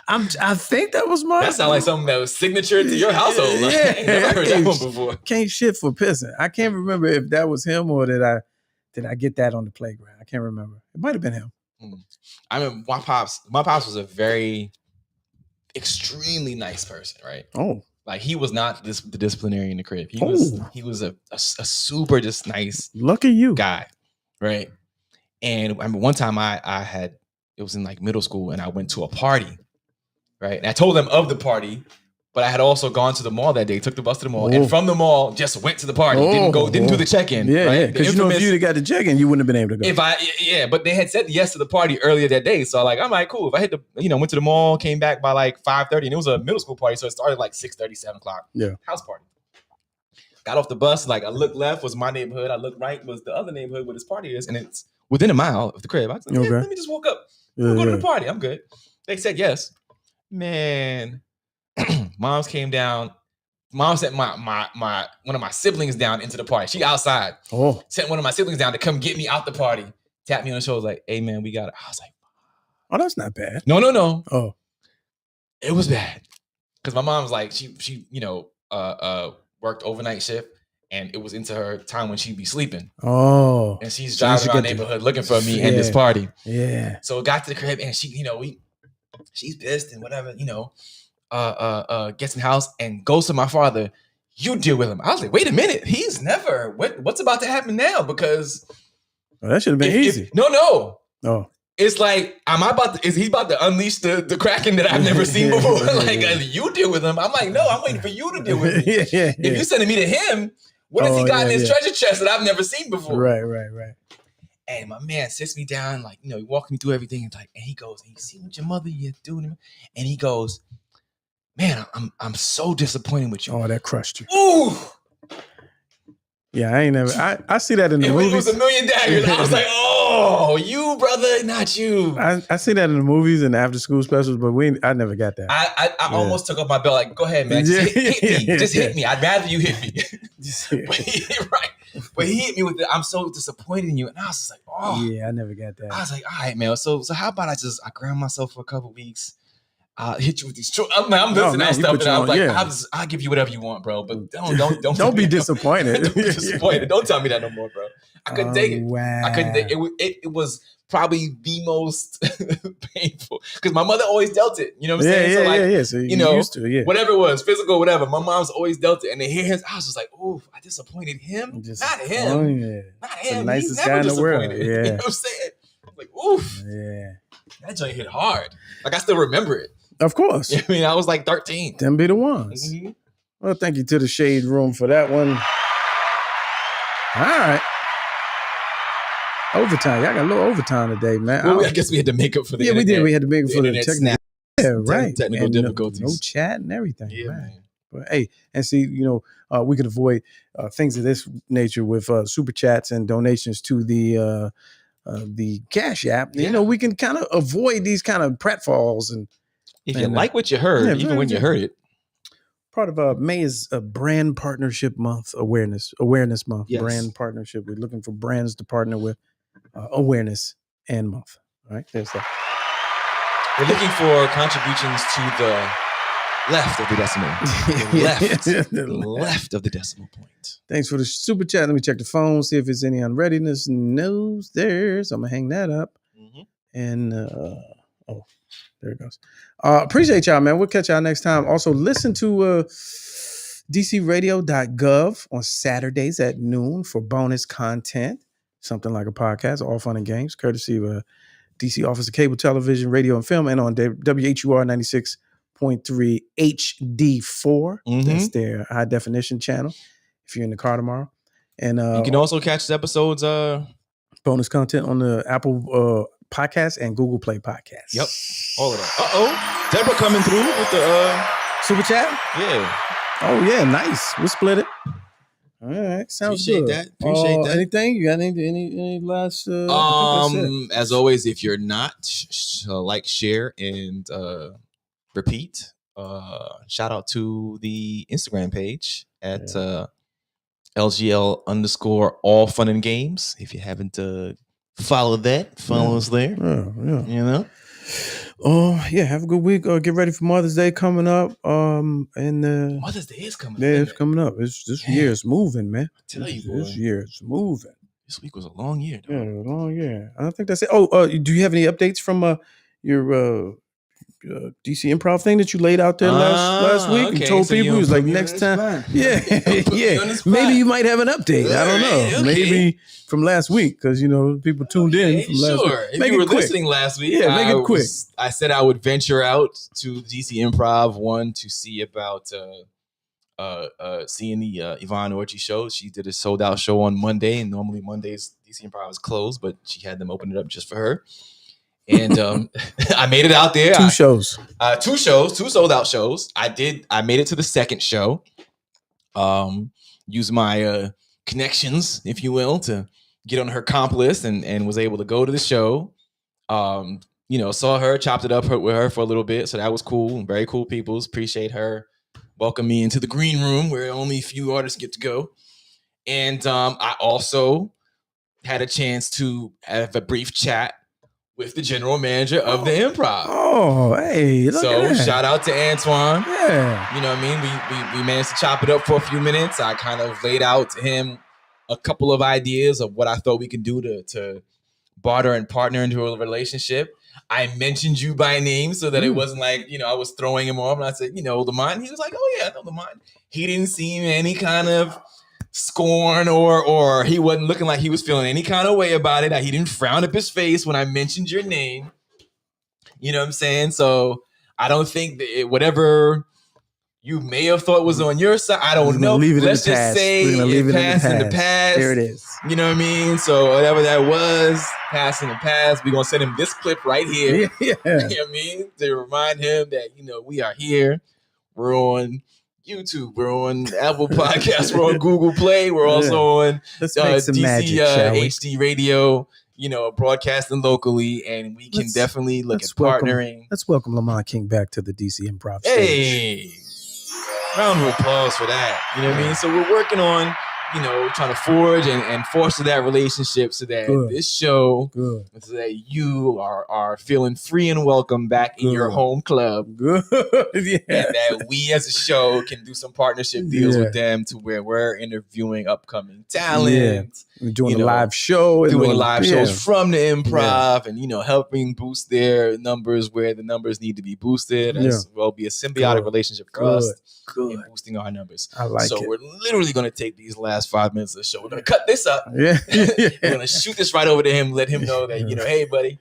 I think that was mine. That sounds like something that was signature to your household. Yeah, I never heard that one before. Can't shit for pissing. I can't remember if that was him or did I get that on the playground. I can't remember. It might have been him. I mean, my pops was a very extremely nice person, right? Oh, like he was not the disciplinarian in the crib. He was a super just nice, lucky you guy, right? And I mean, one time it was in like middle school, and I went to a party, right? And I told them of the party, but I had also gone to the mall that day, took the bus to the mall, and from the mall just went to the party. Didn't do the check-in. Yeah, right? Because if you'd have got the check-in, you wouldn't have been able to go. But they had said yes to the party earlier that day, so I'm like, cool. If I hit went to the mall, came back by like 5:30, and it was a middle school party, so it started like 6:30, 7 o'clock. Yeah, house party. Got off the bus, like I looked left was my neighborhood, I looked right was the other neighborhood where this party is, and it's within a mile of the crib. I was like, let me just walk up. We'll go to the party. I'm good. They said yes. Man. Moms came down. Mom sent my one of my siblings down into the party. She outside. Sent one of my siblings down to come get me out the party. Tapped me on the shoulder, like, "Hey man, we got it." I was like, "Oh, that's not bad." No. Oh, it was bad because my mom was like, she worked overnight shift, and it was into her time when she'd be sleeping. Oh, and she's driving around the neighborhood looking for me and this party. Yeah. So it got to the crib, and she, she's pissed and whatever, gets in the house and goes to my father. You deal with him. I was like, wait a minute. He's never. What's about to happen now? Because that should have been easy. No. Oh. It's like, is he about to unleash the Kraken that I've never seen before? Like, you deal with him. I'm like, no, I'm waiting for you to deal with me. Yeah. If you're sending me to him, what has he got in his treasure chest that I've never seen before? Right. And my man sits me down, like, he walks me through everything. And he goes, "You see what your mother is doing?" And he goes, "Man, I'm so disappointed with you." Oh, that crushed you. Ooh. Yeah, I ain't never. I see that in the movies. It was a million daggers. I was like, "Oh, you brother, not you." I see that in the movies and the after school specials, but I never got that. I almost took off my belt. Like, go ahead, man. Just hit me. Just hit me. I'd rather you hit me. But he hit me with the, "I'm so disappointed in you," and I was just like, "Oh." Yeah, I never got that. I was like, "All right, man. So how about I ground myself for a couple weeks. I'll hit you with these. I'm listening to stuff, and I was like, I'll give you whatever you want, bro. But don't be disappointed. Don't be disappointed. Don't tell me that no more, bro. I couldn't take it. Wow. I couldn't take it. It was probably the most painful because my mother always dealt it. You know what I'm saying? So you know, used to, whatever it was, physical, whatever. My mom's always dealt it, and to hear his, I was just like, "Ooh, I disappointed him. Not him. Not him. The nicest guy in the world. Yeah. You know what I'm saying? I'm like, oof. Yeah. That joint hit hard. Like I still remember it. Of course. I mean, I was like 13. Them be the ones. Mm-hmm. Well, thank you to the Shade Room for that one. All right. Overtime. Y'all got a little overtime today, man. Well, I guess we had to make up for the internet. We did. We had to make up for the technical. Yeah, right. Technical difficulties. No chat and everything. Yeah, man. But hey, and see, we can avoid things of this nature with super chats and donations to the Cash App. Yeah. We can kind of avoid these kind of pratfalls. And if you like what you heard, even when you heard it. Part of May is a brand partnership month, awareness month, yes. Brand partnership. We're looking for brands to partner with, awareness and month. All right, there's that. We're looking for contributions to the left of the decimal. Left of the decimal point. Thanks for the super chat. Let me check the phone, see if there's any unreadiness news there. So I'm gonna hang that up. Mm-hmm. And there it goes. Appreciate y'all, man. We'll catch y'all next time. Also, listen to dcradio.gov on Saturdays at noon for bonus content. Something like a podcast, all fun and games, courtesy of DC Office of Cable Television, Radio, and Film, and on WHUR 96.3 HD4. Mm-hmm. That's their high definition channel if you're in the car tomorrow. And you can also catch the episodes. Bonus content on the Apple Podcast and Google Play Podcast. Yep. All of that. Deborah coming through with the super chat? Yeah. Oh, yeah. Nice. We'll split it. All right. Sounds good. Appreciate that. Anything? You got any last? As always, if you're not, like, share, and repeat. Shout out to the Instagram page at LGL _ all fun and games. If you haven't follow that, follow us there. Yeah. Have a good week. Get ready for Mother's Day coming up. And Mother's Day is coming. Yeah, it's coming up. This year is moving, man. I tell you, this year is moving. This week was a long year. Yeah, a long year. I think that's it. Do you have any updates from your DC Improv thing that you laid out there last week and told people? It was like next time. Yeah. Maybe you might have an update. I don't know. Okay. Maybe from last week because people tuned in from last week. If you were listening last week, make it quick. I said I would venture out to DC Improv to see about seeing the Yvonne Orji show. She did a sold out show on Monday, and normally Mondays DC Improv is closed, but she had them open it up just for her. And I made it out there. Two shows, two sold out shows. I made it to the second show. Used my connections, if you will, to get on her comp list and was able to go to the show. Saw her, chopped it up with her for a little bit. So that was cool. Very cool people. Appreciate her. Welcome me into the green room where only a few artists get to go. And I also had a chance to have a brief chat with the general manager of the Improv. Oh, hey, look at that. Shout out to Antoine. Yeah. You know what I mean? We managed to chop it up for a few minutes. I kind of laid out to him a couple of ideas of what I thought we could do to barter and partner into a relationship. I mentioned you by name so that it wasn't like, I was throwing him off. And I said, Lamont. He was like, oh, yeah, I know Lamont. He didn't seem any kind of scorn or he wasn't looking like he was feeling any kind of way about it. He didn't frown up his face when I mentioned your name. You know what I'm saying? So I don't think that whatever you may have thought was on your side, I don't know. Let's just say it passed in the past. There it is. You know what I mean? So whatever that was, passed in the past. We're going to send him this clip right here. Yeah. You know what I mean? To remind him that, we are here. We're on YouTube. We're on Apple Podcasts. We're on Google Play. We're also on DC magic, HD Radio, broadcasting locally, and we can definitely look at partnering. Let's welcome Lamont King back to the DC Improv Hey, stage. round of applause for that. You know what I mean? So we're working on you know, trying to forge and foster that relationship so that this show, so that you are feeling free and welcome back in your home club. Good. Yeah. And that we as a show can do some partnership deals with them to where we're interviewing upcoming talent. We're doing a live show. Doing live shows from the improv and, you know, helping boost their numbers where the numbers need to be boosted. As well be a symbiotic relationship for us in boosting our numbers. I like it. So we're literally going to take these last 5 minutes of the show. We're going to cut this up. Yeah. We're going to shoot this right over to him, let him know that, you know, hey, buddy.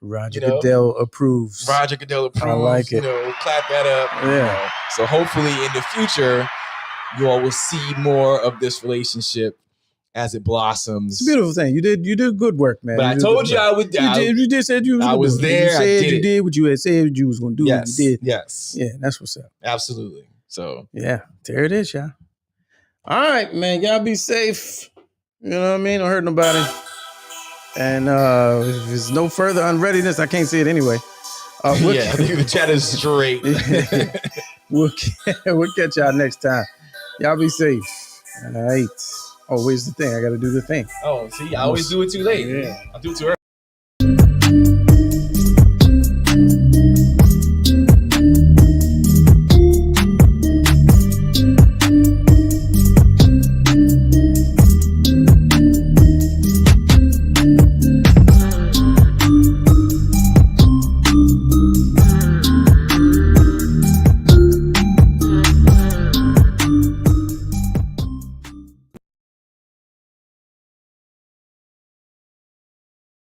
Roger Goodell approves. Roger Goodell approves. I like it. You know, clap that up. Yeah. You know. So hopefully in the future, you all will see more of this relationship as it blossoms. It's a beautiful thing. You did good work, man. But I told you I would. You did said you was. I was there. You said I did you did what you had said you was going to do. Yes. You did. Yes. Yeah, that's what's up. Absolutely. So yeah, there it is, y'all. All right, man. Y'all be safe. You know what I mean? Don't hurt nobody. And if there's no further unreadiness, I can't see it anyway. I think the chat is straight. We'll catch y'all next time. Y'all be safe. All right. Oh, where's the thing? I got to do the thing. Oh, see, I always do it too late. Yeah. I'll do it too early.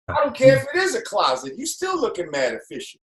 I don't care if it is a closet. You still looking mad official.